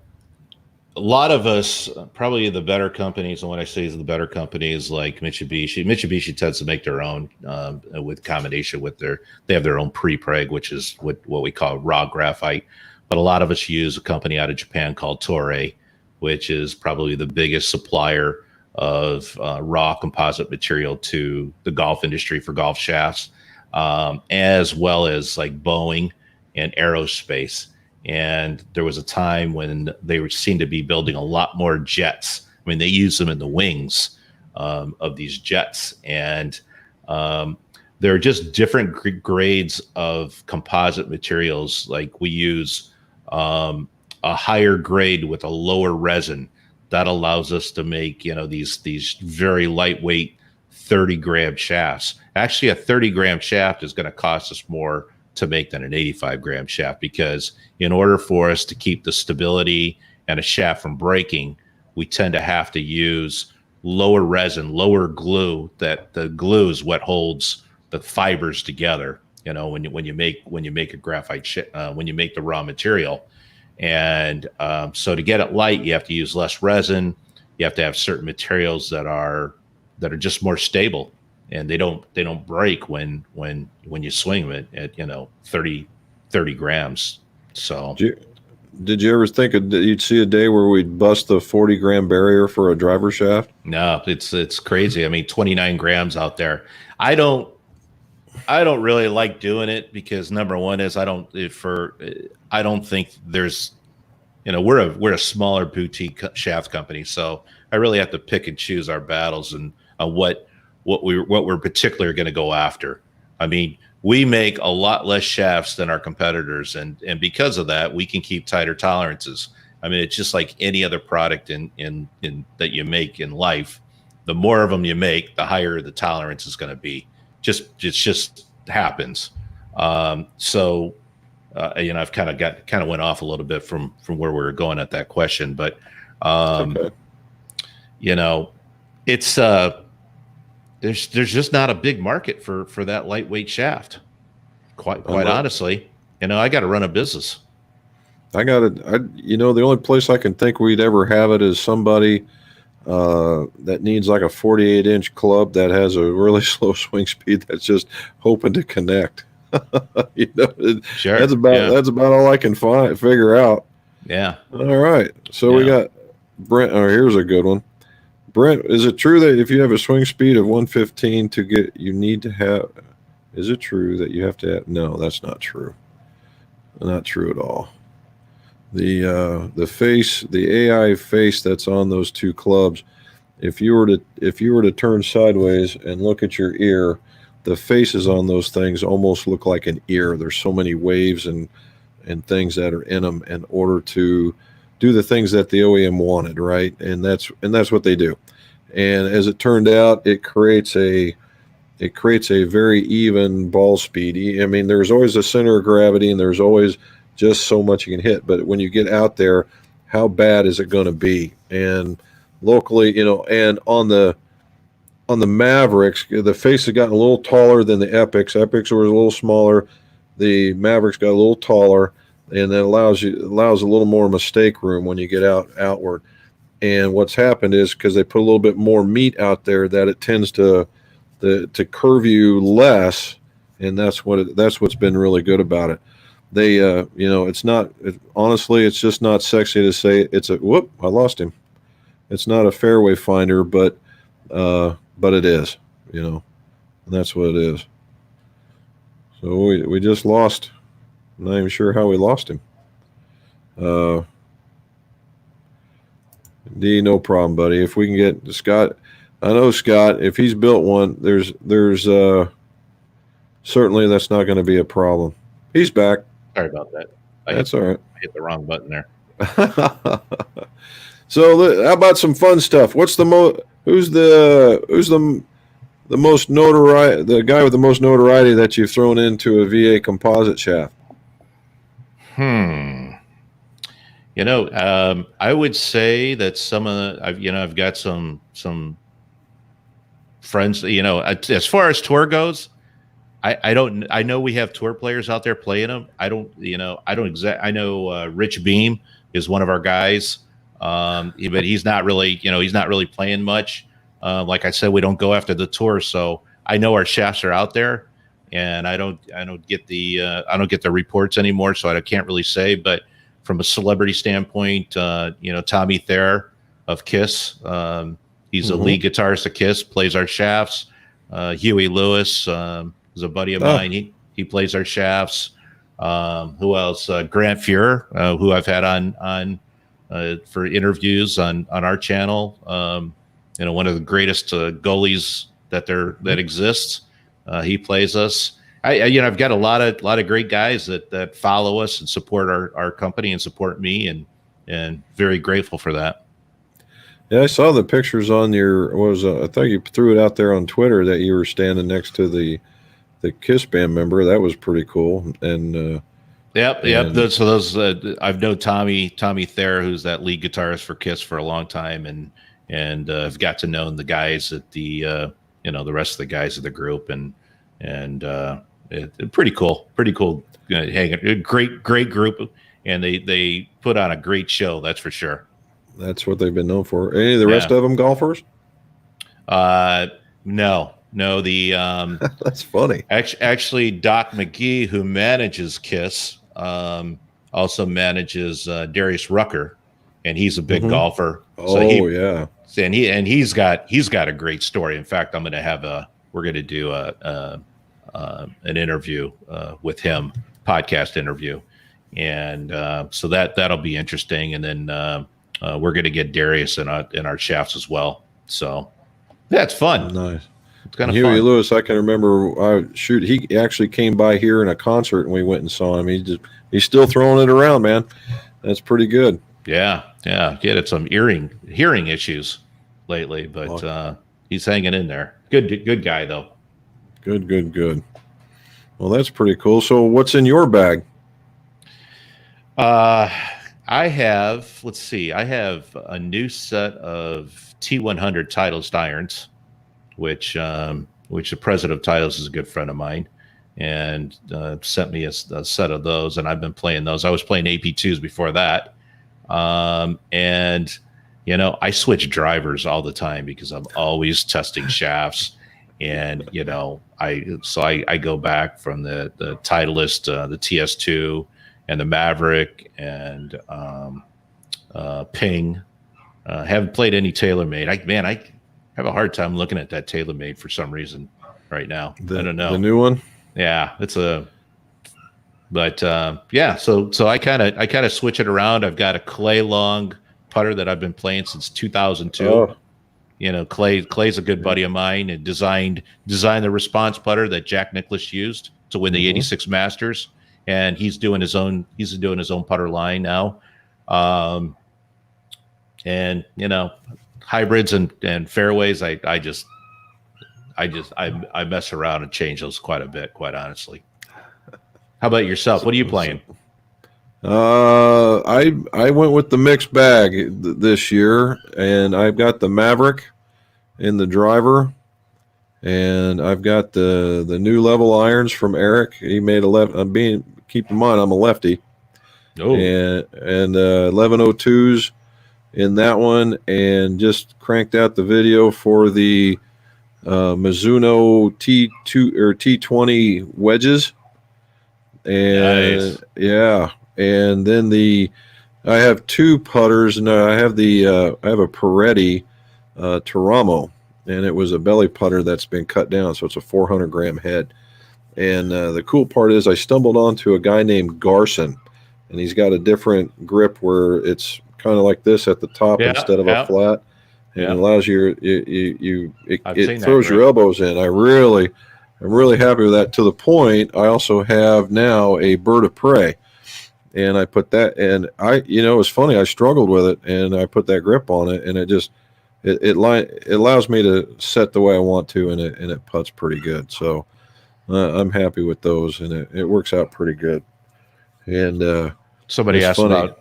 a lot of us, probably the better companies, and when I say the better companies like Mitsubishi tends to make their own with combination with they have their own pre-preg, which is what we call raw graphite. But a lot of us use a company out of Japan called Toray, which is probably the biggest supplier of raw composite material to the golf industry for golf shafts, as well as like Boeing and aerospace. And there was a time when they seemed to be building a lot more jets. I mean, they use them in the wings of these jets. And there are just different grades of composite materials. Like we use a higher grade with a lower resin that allows us to make, these very lightweight 30-gram shafts. Actually, a 30-gram shaft is going to cost us more to make than an 85-gram shaft, because in order for us to keep the stability and a shaft from breaking, we tend to have to use lower resin, lower glue. That the glue is what holds the fibers together. When you make a graphite when you make the raw material. And so to get it light, you have to use less resin. You have to have certain materials that are just more stable, and they don't break when you swing them at 30 grams. So did you ever think that you'd see a day where we'd bust the 40-gram barrier for a driver shaft? No, it's crazy. I mean, 29 grams out there. I don't really like doing it because number one is I don't think there's, we're a smaller boutique shaft company, so I really have to pick and choose our battles and what we're particularly going to go after. I mean, we make a lot less shafts than our competitors, and because of that, we can keep tighter tolerances. I mean, it's just like any other product in that you make in life. The more of them you make, the higher the tolerance is going to be. It just happens. So I've kind of went off a little bit from where we were going at that question, but Okay. It's there's just not a big market for that lightweight shaft. Quite honestly, I got to run a business. The only place I can think we'd ever have it is somebody that needs like a 48-inch club that has a really slow swing speed that's just hoping to connect. Sure. That's about all I can figure out. Yeah. All right. So we got Brent. Oh, here's a good one. Brent, is it true that if you have a swing speed of 115 is it true that you have to have, no, that's not true. Not true at all. The AI face that's on those two clubs, if you were to turn sideways and look at your ear, the faces on those things almost look like an ear. There's so many waves and things that are in them in order to do the things that the OEM wanted, right? And that's what they do. And as it turned out, it creates a very even ball speed. I mean, there's always a center of gravity, and there's always just so much you can hit. But when you get out there, how bad is it going to be? And locally, and on the Mavericks, the face had gotten a little taller than the Epics. Epics were a little smaller. The Mavericks got a little taller, and that allows a little more mistake room when you get outward. And what's happened is because they put a little bit more meat out there, that it tends to curve you less, and that's what's been really good about it. They honestly, it's just not sexy to say I lost him. It's not a fairway finder, but it is, and that's what it is. So we just lost. I'm not even sure how we lost him. D, no problem, buddy. If we can get Scott, I know Scott, if he's built one, there's certainly that's not going to be a problem. He's back. Sorry about that. That's all right. I hit the wrong button there. So how about some fun stuff? Who's the most notoriety, the guy with the most notoriety that you've thrown into a VA composite shaft? I would say that some of I've got some friends, as far as tour goes, I know we have tour players out there playing them. I know Rich Beam is one of our guys. But he's not really playing much. Like I said, we don't go after the tour, so I know our shafts are out there, and I don't get the reports anymore, so I can't really say. But from a celebrity standpoint, Tommy Thayer of Kiss He's a lead guitarist at Kiss, plays our shafts. Huey Lewis is a buddy of mine. He plays our shafts. Who else? Grant Fuhrer, who I've had on for interviews on our channel. One of the greatest goalies that exists. He plays us. I've got a lot of great guys that follow us and support our company and support me, and very grateful for that. Yeah, I saw the pictures on your I thought you threw it out there on Twitter that you were standing next to the Kiss band member. That was pretty cool. And Yep. So those I've known Tommy Thayer, who's that lead guitarist for Kiss, for a long time, and I've got to know the guys at the the rest of the guys of the group, and pretty cool. Hang a great group, and they put on a great show. That's for sure. That's what they've been known for. Any of the rest of them golfers? No. The that's funny. Actually, Doc McGee, who manages Kiss, also manages Darius Rucker, and he's a big golfer. Yeah. And he's got a great story. In fact, we're going to do an interview with him, podcast interview, and so that'll be interesting. And then we're going to get Darius in our shafts as well. So that's fun. Nice. It's kind of Huey fun. Lewis, I can remember. He actually came by here in a concert, and we went and saw him. He's still throwing it around, man. That's pretty good. Yeah. He had some hearing issues lately, but he's hanging in there. Good guy though. Good. Well, that's pretty cool. So, what's in your bag? I have a new set of T100 Titleist irons, which the president of Titleist is a good friend of mine, and sent me a set of those, and I've been playing those. I was playing AP2s before that, and I switch drivers all the time because I'm always testing shafts, and I go back from the Titleist, the TS2, and the Maverick, and Ping. Haven't played any TaylorMade. I have a hard time looking at that TaylorMade for some reason right now. I don't know. The new one? Yeah, So I kind of switch it around. I've got a Clay Long putter that I've been playing since 2002. Oh. Clay's a good buddy of mine, and designed the response putter that Jack Nicklaus used to win the '86 Masters, and he's doing his own putter line now. And hybrids and fairways, I mess around and change those quite a bit, quite honestly. How about yourself? What are you playing? I went with the mixed bag this year, and I've got the Maverick in the driver, and I've got the new level irons from Eric. He made keep in mind I'm a lefty. Oh. And 1102s in that one, and just cranked out the video for the Mizuno T2 or T20 wedges. And nice. Yeah, and then I have two putters, and I have a Peretti Teramo, and it was a belly putter that's been cut down, so it's a 400-gram head. And the cool part is I stumbled onto a guy named Garson, and he's got a different grip where it's kind of like this at the top instead of a flat, and it allows it throws your elbows in. I'm really happy with that, to the point I also have now a Bird of Prey, and I put that, and it's funny, I struggled with it, and I put that grip on it, and it allows me to set the way I want to, and it putts pretty good. So I'm happy with those, and it works out pretty good. And somebody asked about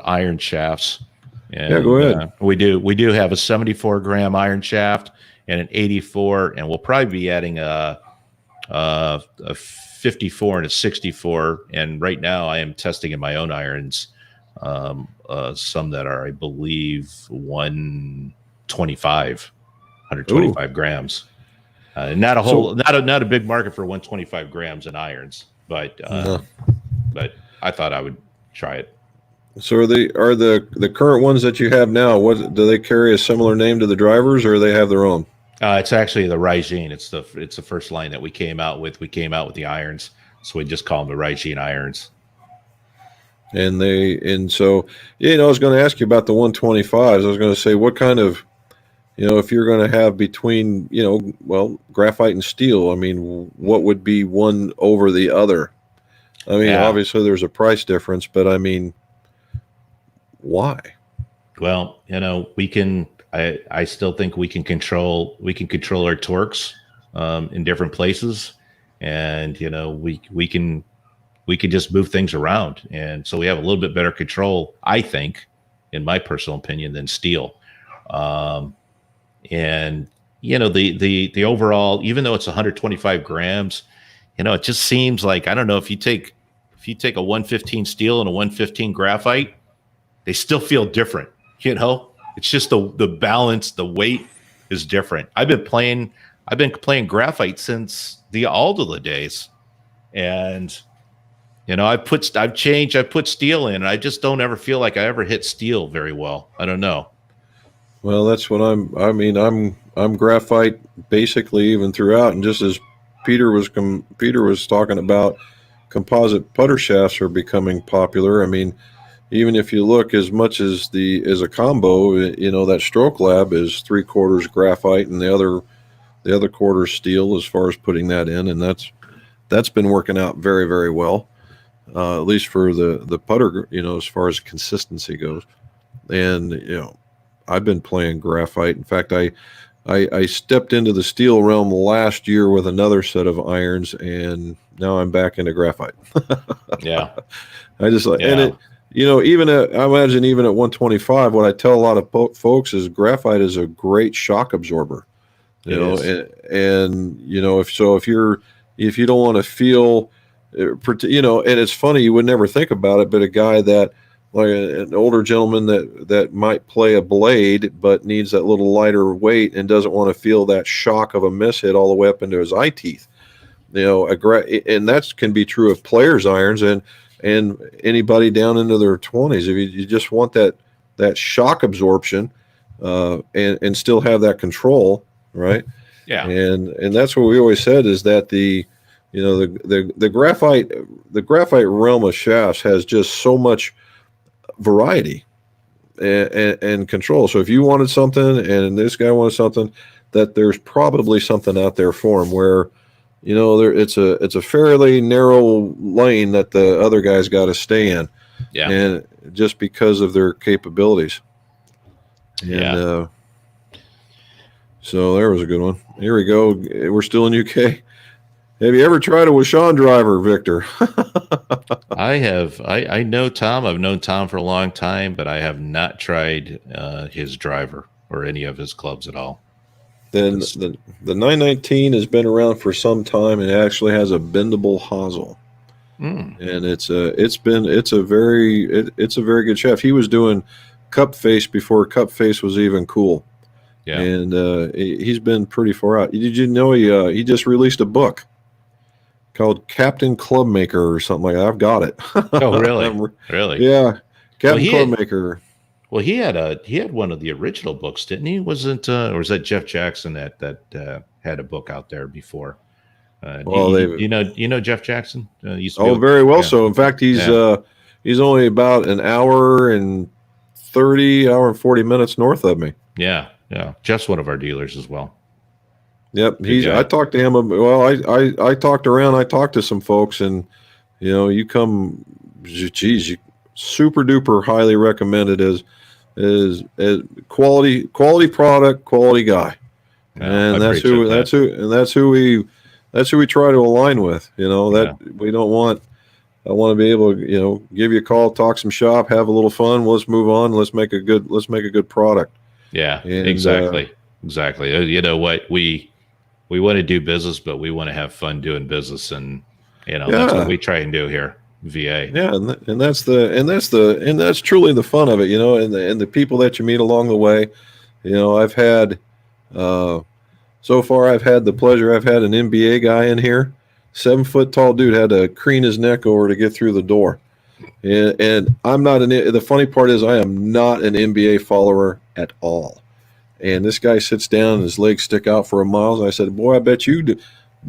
iron shafts. And, yeah, go ahead. We do have a 74-gram iron shaft and an 84, and we'll probably be adding a 54 and a 64. And right now, I am testing in my own irons some that are, I believe, 125 grams. Not a big market for 125 grams in irons, but I thought I would try it. So are the current ones that you have now? What do they carry a similar name to the drivers, or they have their own? It's actually the Rygene. It's the first line that we came out with. We came out with the irons, so we just call them the Rygene irons. And so I was going to ask you about the 125s. I was going to say what kind of if you're going to have between graphite and steel. I mean, what would be one over the other? I mean, obviously there's a price difference, but I mean, why? Well, we can. I still think we can control our torques in different places, and we can just move things around, and so we have a little bit better control, I think, in my personal opinion, than steel. And the overall, even though it's 125 grams, it just seems like, I don't know, if you take a 115 steel and a 115 graphite, they still feel different. It's just the balance, the weight is different. I've been playing graphite since the Aldila days, and I've put steel in, and I just don't ever feel like I ever hit steel very well. I don't know. Well, that's what I'm graphite basically even throughout, and just as Peter was talking about, composite putter shafts are becoming popular. I mean, even if you look as much as a combo, that Stroke Lab is 3/4 graphite and the other quarter steel as far as putting that in, and that's been working out very, very well, at least for the putter, as far as consistency goes. And I've been playing graphite. In fact, I stepped into the steel realm last year with another set of irons, and now I'm back into graphite. Yeah, I just like, and it. I imagine even at 125, what I tell a lot of folks is graphite is a great shock absorber. And if you don't want to feel, and it's funny, you would never think about it, but a guy that, like an older gentleman that might play a blade but needs that little lighter weight and doesn't want to feel that shock of a miss hit all the way up into his eye teeth. And that can be true of players' irons and anybody down into their 20s. If you just want that shock absorption and still have that control, right? Yeah. And that's what we always said, is that the graphite realm of shafts has just so much variety and control. So if you wanted something and this guy wanted something, that there's probably something out there for him where it's a fairly narrow lane that the other guy's got to stay in. Yeah. And just because of their capabilities. And, so there was a good one. Here we go. We're still in UK. Have you ever tried a Wishon driver, Victor? I have. I know Tom. I've known Tom for a long time, but I have not tried his driver or any of his clubs at all. Then the 919 has been around for some time, and it actually has a bendable hosel. And it's a very good shaft. He was doing cup face before cup face was even cool. Yeah. And he's been pretty far out. Did you know he just released a book called Captain Clubmaker or something like that? I've got it. Oh, really? Really? Yeah. Captain Clubmaker. Well, he had one of the original books, didn't he? Wasn't or was that Jeff Jackson that had a book out there before? You know Jeff Jackson? Very well. Yeah. So in fact, he's only about an hour and 40 minutes north of me. Yeah. Jeff's one of our dealers as well. Yep. I talked to him. I talked around. I talked to some folks, and you come, geez, super duper highly recommended as quality product, quality guy. And that's who we try to align with, we don't want. I want to be able to, give you a call, talk some shop, have a little fun. Let's move on. Let's make a good product. Yeah, and, exactly. You know what, we want to do business, but we want to have fun doing business, and that's what we try and do here, VA. Yeah, and that's truly the fun of it, and the people that you meet along the way. I've had so far I've had the pleasure. I've had an NBA guy in here, 7 foot tall dude, had to crane his neck over to get through the door. And I'm not the funny part is I am not an NBA follower at all. And this guy sits down and his legs stick out for a mile. And I said, boy, I bet you do.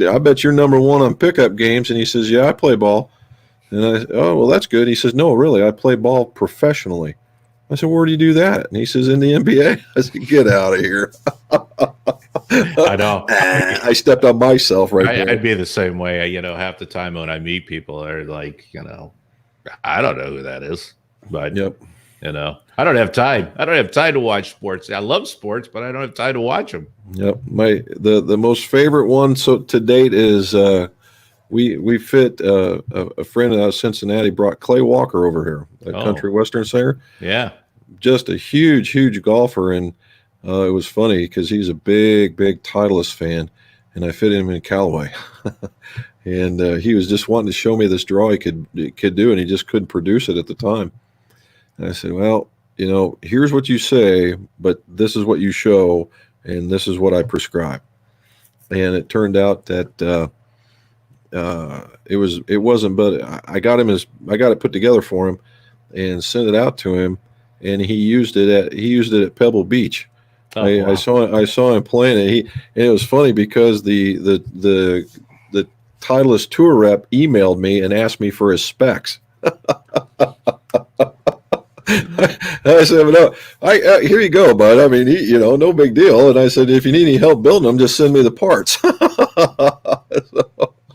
I bet you're number one on pickup games. And he says, yeah, I play ball. And I said, oh, well, that's good. He says, no, really, I play ball professionally. I said, where do you do that? And he says, in the NBA. I said, get out of here. I know. I stepped on myself there. I'd be the same way. Half the time when I meet people, they're like, I don't know who that is. But, Yep. I don't have time. I don't have time to watch sports. I love sports, but I don't have time to watch them. Yep. The most favorite one so to date is we fit a friend out of Cincinnati brought Clay Walker over here, a country western singer. Yeah. Just a huge golfer. And it was funny because he's a big Titleist fan, and I fit him in Callaway. And he was just wanting to show me this draw he could do, and he just couldn't produce it at the time. And I said, well, here's what you say, but this is what you show, and this is what I prescribe. And it turned out that it wasn't, but I got it put together for him and sent it out to him, and he used it at Pebble Beach. Wow. I saw him playing it. And it was funny because the Titleist tour rep emailed me and asked me for his specs. I said, no, here you go, bud. I mean, no big deal. And I said, if you need any help building them, just send me the parts. So,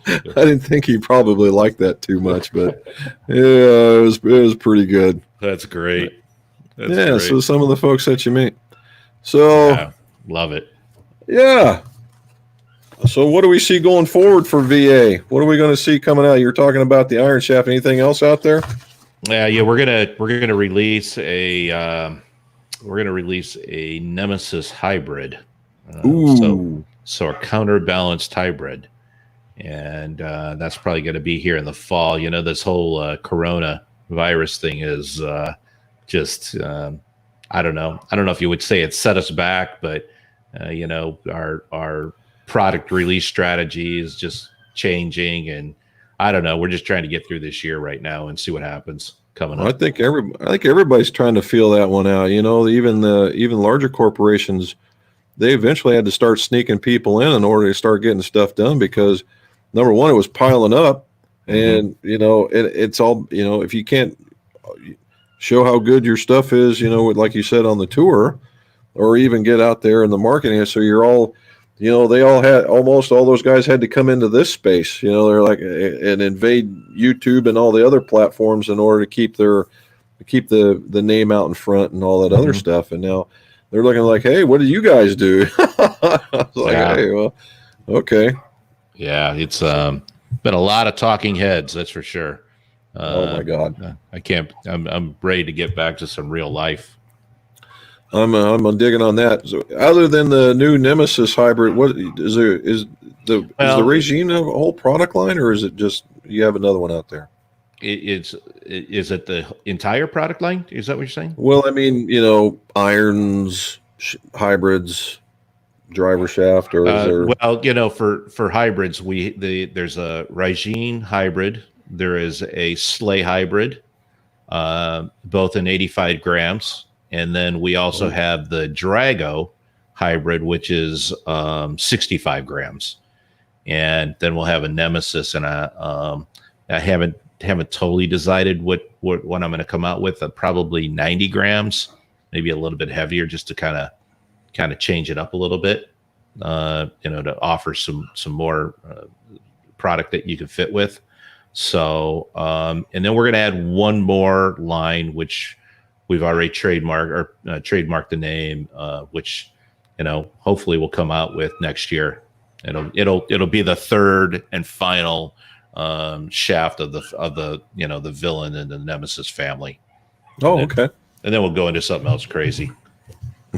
I didn't think he probably liked that too much, but yeah, it was pretty good. That's great. That's great. So some of the folks that you meet. So yeah, love it. Yeah. So what do we see going forward for VA? What are we going to see coming out? You're talking about the Iron Shaft. Anything else out there? Yeah, we're gonna release a Nemesis hybrid. So a counterbalanced hybrid, and that's probably going to be here in the fall. This whole corona virus thing is just I don't know if you would say it set us back, but our product release strategy is just changing, and I don't know. We're just trying to get through this year right now and see what happens coming up. I think everybody's trying to feel that one out. Even larger corporations, they eventually had to start sneaking people in order to start getting stuff done because, number one, it was piling up, and it's all if you can't show how good your stuff is, like you said on the tour, or even get out there in the marketing, so you're all. They all had almost all those guys had to come into this space. They're like and invade YouTube and all the other platforms in order to keep the name out in front and all that other stuff. And now they're looking like, hey, what do you guys do? I was like, hey, well, okay. Yeah, it's been a lot of talking heads, that's for sure. Oh my God, I can't. I'm ready to get back to some real life. I'm digging on that. So other than the new Nemesis hybrid, what is there? Is the Regine a whole product line, or is it just you have another one out there? Is it the entire product line? Is that what you're saying? Well, I mean, irons, hybrids, driver shaft, or is there? Well, for hybrids, there's a Regine hybrid, there is a Sleigh hybrid, both in 85 grams. And then we also have the Drago hybrid, which is 65 grams. And then we'll have a Nemesis, and I haven't totally decided what I'm going to come out with. Probably 90 grams, maybe a little bit heavier, just to kind of change it up a little bit. To offer some more product that you can fit with. So, and then we're going to add one more line, which we've already trademarked the name, which, hopefully will come out with next year. It'll be the third and final shaft of the the villain and the Nemesis family. Oh, okay. And then we'll go into something else crazy.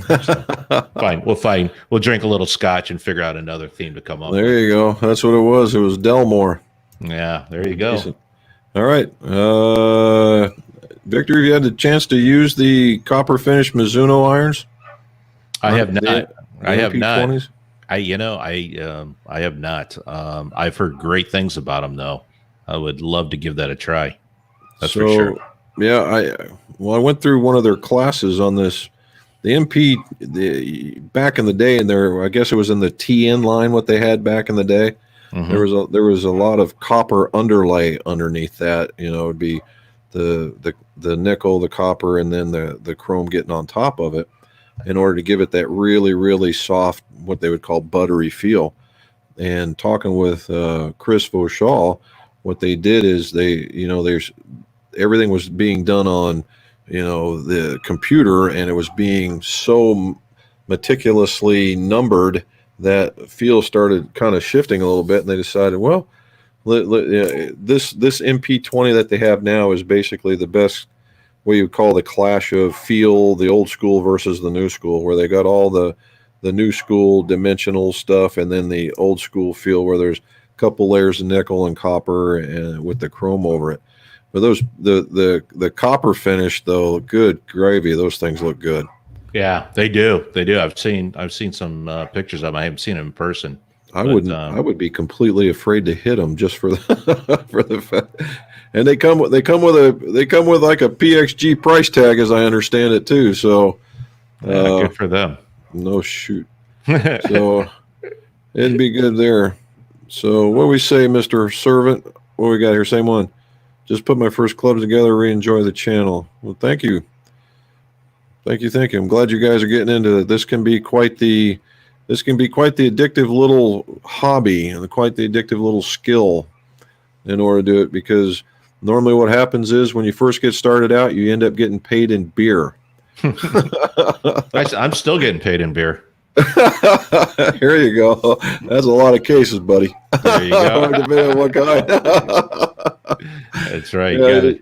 So, fine. We'll drink a little scotch and figure out another theme to come up. There you go. That's what it was. It was Delmore. Yeah, there you go. Decent. All right. Victor, have you had the chance to use the copper finished Mizuno irons? I have not. I have not. MP20s? I have not. I've heard great things about them, though. I would love to give that a try. That's for sure. Yeah, I went through one of their classes on this. The MP, back in the day, and I guess it was in the TN line what they had back in the day. Mhm. There was a lot of copper underlay underneath that. It'd be the nickel, the copper, and then the chrome getting on top of it in order to give it that really, really soft, what they would call buttery feel. And talking with Chris Vauchal, what they did is there's everything was being done on the computer, and it was being so meticulously numbered that feel started kind of shifting a little bit, and they decided, well, this MP20 that they have now is basically the best, what you would call the clash of feel, the old school versus the new school, where they got all the new school dimensional stuff, and then the old school feel where there's a couple layers of nickel and copper and with the chrome over it. But the copper finish, though, good gravy. Those things look good. Yeah, they do. They do. I've seen some pictures of them. I haven't seen them in person. I would be completely afraid to hit them just for the for the fact. And they come with like a PXG price tag, as I understand it too. So good for them. No shoot. So it'd be good there. So what do we say, Mr. Servant? What we got here? Same one. Just put my first clubs together. Re-enjoy the channel. Well, thank you. Thank you. I'm glad you guys are getting into it. This can be quite the addictive little hobby and quite the addictive little skill in order to do it, because normally what happens is when you first get started out, you end up getting paid in beer. I'm still getting paid in beer. Here you go. That's a lot of cases, buddy. There you go. Depending on what kind. That's right. Yeah,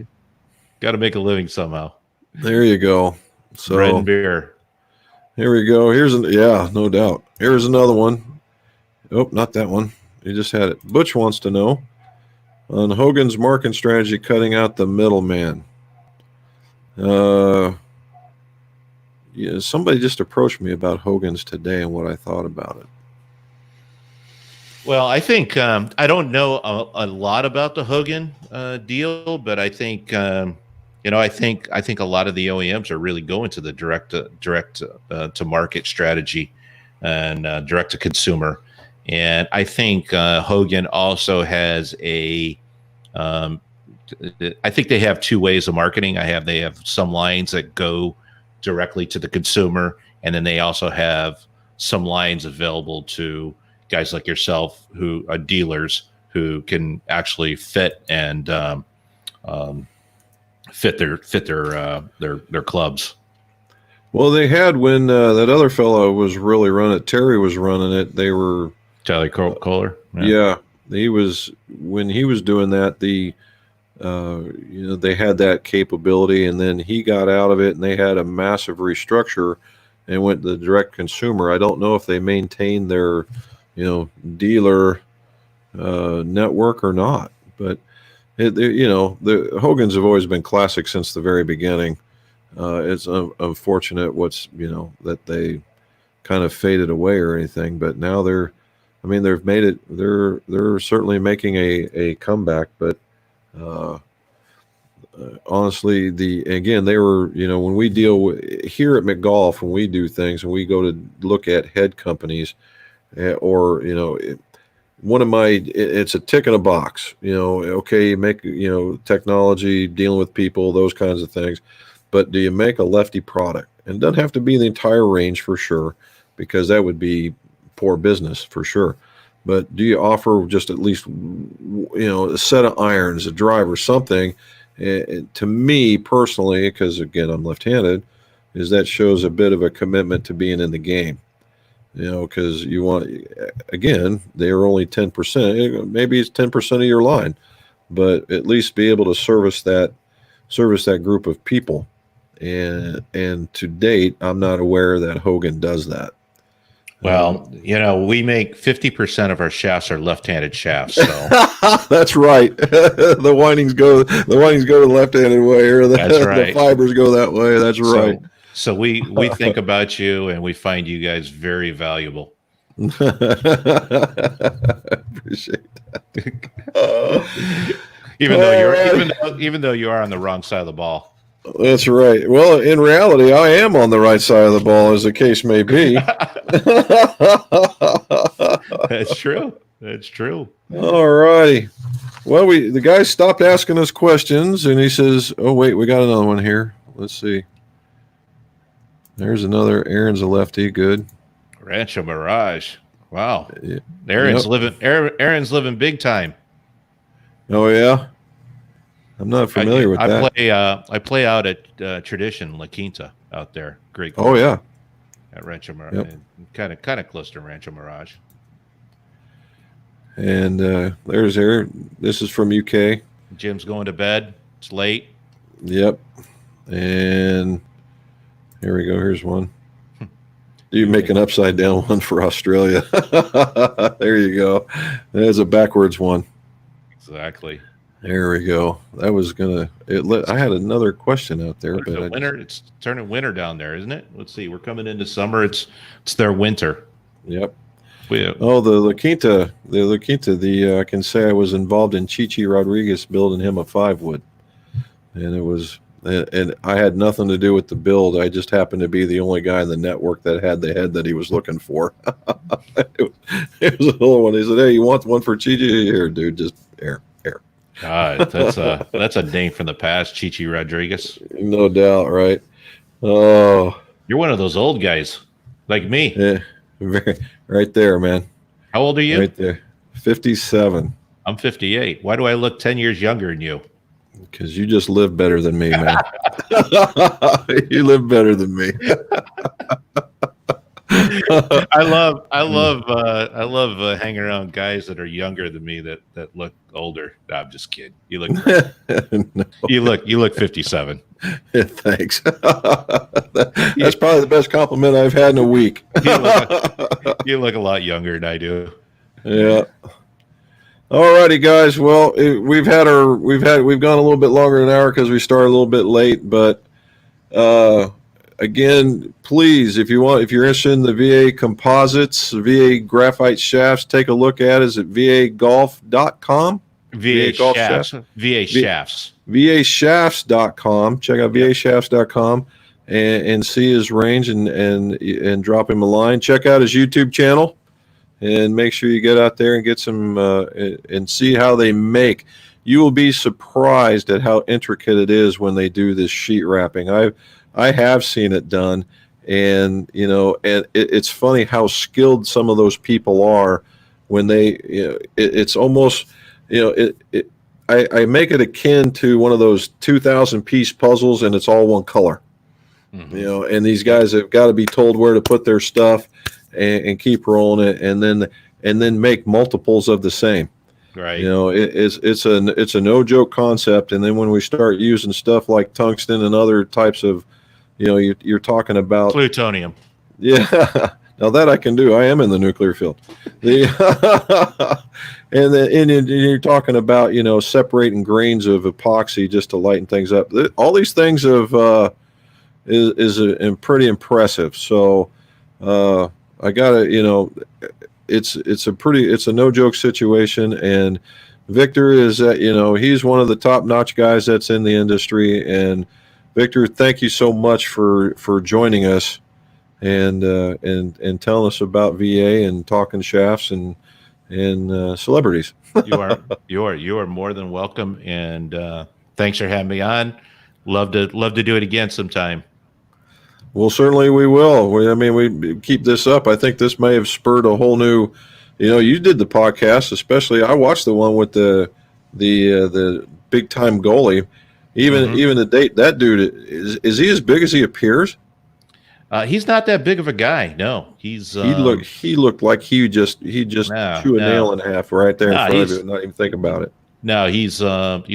Got to make a living somehow. There you go. So bread and beer. Here we go. No doubt. Here's another one. Oh, not that one. You just had it. Butch wants to know on Hogan's marketing strategy, cutting out the middleman. Somebody just approached me about Hogan's today and what I thought about it. Well, I think I don't know a lot about the Hogan deal, but I think I think a lot of the OEMs are really going to the direct to market strategy and direct to consumer, and I think Hogan also has I think they have two ways of marketing. They have some lines that go directly to the consumer, and then they also have some lines available to guys like yourself who are dealers who can actually fit and fit their clubs. Well, they had when that other fellow was really running it. Terry was running it. They were Charlie Kohler. Yeah, he was when he was doing that. They had that capability, and then he got out of it, and they had a massive restructure and went to the direct consumer. I don't know if they maintained their dealer network or not, but the Hogans have always been classic since the very beginning. It's unfortunate that they kind of faded away or anything, but now they've made it. They're certainly making a comeback, but honestly, they were when we deal with here at McGolf, when we do things and we go to look at head companies, or it's a tick in a box. Okay, you make technology, dealing with people, those kinds of things, but do you make a lefty product? And it doesn't have to be the entire range for sure, because that would be poor business for sure. But do you offer just at least a set of irons, a driver, something? To me personally, because again I'm left-handed, is that shows a bit of a commitment to being in the game. Because you want, again, they are only 10%. Maybe it's 10% of your line, but at least be able to service that group of people. And to date, I'm not aware that Hogan does that. Well, we make 50% of our shafts are left-handed shafts. So that's right. The windings go the left-handed way, or that's right. The fibers go that way. That's right. So we think about you, and we find you guys very valuable. Appreciate that. even though you are on the wrong side of the ball. That's right. Well, in reality, I am on the right side of the ball, as the case may be. That's true. That's true. All righty. Well, the guy stopped asking us questions, and he says, "Oh wait, we got another one here. Let's see. There's another. Aaron's a lefty. Good. Rancho Mirage. Wow. Yeah. Aaron's living big time. Oh yeah. I'm not familiar with that. I play out at Tradition La Quinta out there. Great. Oh yeah. At Rancho Mirage, Yep. kind of close to Rancho Mirage. And there's Aaron. This is from UK. Jim's going to bed. It's late. Yep. And here we go. Here's one. You make an upside down one for Australia. There you go. There's a backwards one. Exactly. There we go. That was I had another question out there, but it's turning winter down there, isn't it? Let's see. We're coming into summer. It's their winter. Yep. The La Quinta. I can say I was involved in Chichi Rodriguez building him a 5-wood, and I had nothing to do with the build. I just happened to be the only guy in the network that had the head that he was looking for. It was a little one. He said, "Hey, you want one for Chichi? Here, dude, just here." God, that's a name from the past, Chichi Rodriguez. No doubt, right? Oh, you're one of those old guys like me. Yeah, right there, man. How old are you? Right there, 57. I'm 58. Why do I look 10 years younger than you? Because you just live better than me, man. You live better than me. I love hanging around guys that are younger than me that look older. No, I'm just kidding. You look No. you look 57. Yeah, thanks. That's probably the best compliment I've had in a week. You look a lot younger than I do. Yeah. All righty, guys. Well, we've gone a little bit longer than an hour because we started a little bit late, but again, please, if you're interested in the VA Composites, VA graphite shafts, take a look at it. Is it vagolf.com? VA shafts. VA shafts. VAshafts.com. Check out VAshafts.com and see his range and drop him a line. Check out his YouTube channel and make sure you get out there and get some and see how they make. You will be surprised at how intricate it is when they do this sheet wrapping. I have seen it done, and it's funny how skilled some of those people are when they, it's almost, I make it akin to one of those 2,000 piece puzzles, and it's all one color. Mm-hmm. And these guys have got to be told where to put their stuff and keep rolling it, and then make multiples of the same. Right. It's a no joke concept. And then when we start using stuff like tungsten and other types of, you're talking about plutonium. Yeah. Now that I can do. I am in the nuclear field. And you're talking about, separating grains of epoxy just to lighten things up. All these things is pretty impressive. So I gotta, it's a no joke situation, and Victor is he's one of the top notch guys that's in the industry. And Victor, thank you so much for joining us and telling us about VA and talking shafts and celebrities. You are more than welcome, and thanks for having me on. Love to do it again sometime. Well, certainly we will. We keep this up. I think this may have spurred a whole new, you did the podcast, especially I watched the one with the big time goalie. Even the date, that dude is he as big as he appears? He's not that big of a guy. No, he looked like he just chew a nail in half right there in front of you and not even think about it. No, he's about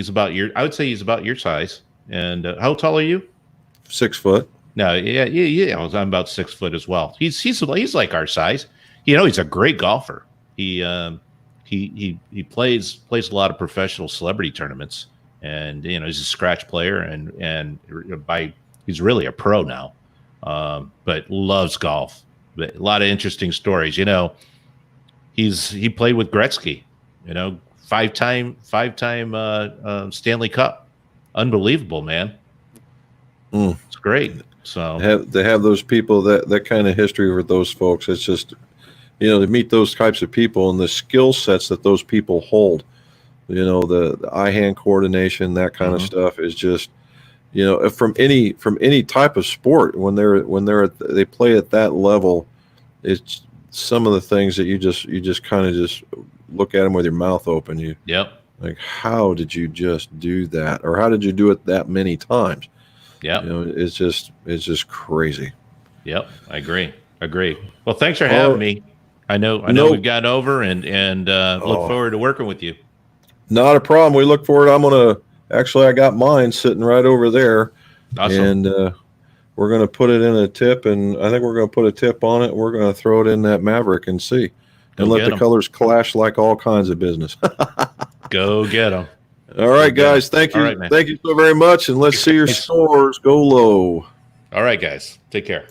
I would say he's about your size. And how tall are you? 6 foot. No, yeah. I'm about 6 foot as well. He's like our size. He's a great golfer. He plays a lot of professional celebrity tournaments, and he's a scratch player, and he's really a pro now. But loves golf. But a lot of interesting stories. He played with Gretzky. five-time Stanley Cup. Unbelievable, man. It's great. So They have those people that kind of history with those folks. It's just, to meet those types of people and the skill sets that those people hold, the eye-hand coordination, that kind of stuff is just, from any type of sport, when they play at that level, it's some of the things that you just kind of just look at them with your mouth open. Like, how did you just do that? Or how did you do it that many times? Yeah. It's just crazy. Yep. I agree. Well, thanks for having me. I know we've gotten over and look forward to working with you. Not a problem. We look forward. I got mine sitting right over there. Awesome. And we're going to put it in a tip, and I think we're going to put a tip on it. We're going to throw it in that Maverick and see, and let the colors clash like all kinds of business. Go get them. All right, guys. Thank you. Thank you so very much. And let's see your scores go low. All right, guys. Take care.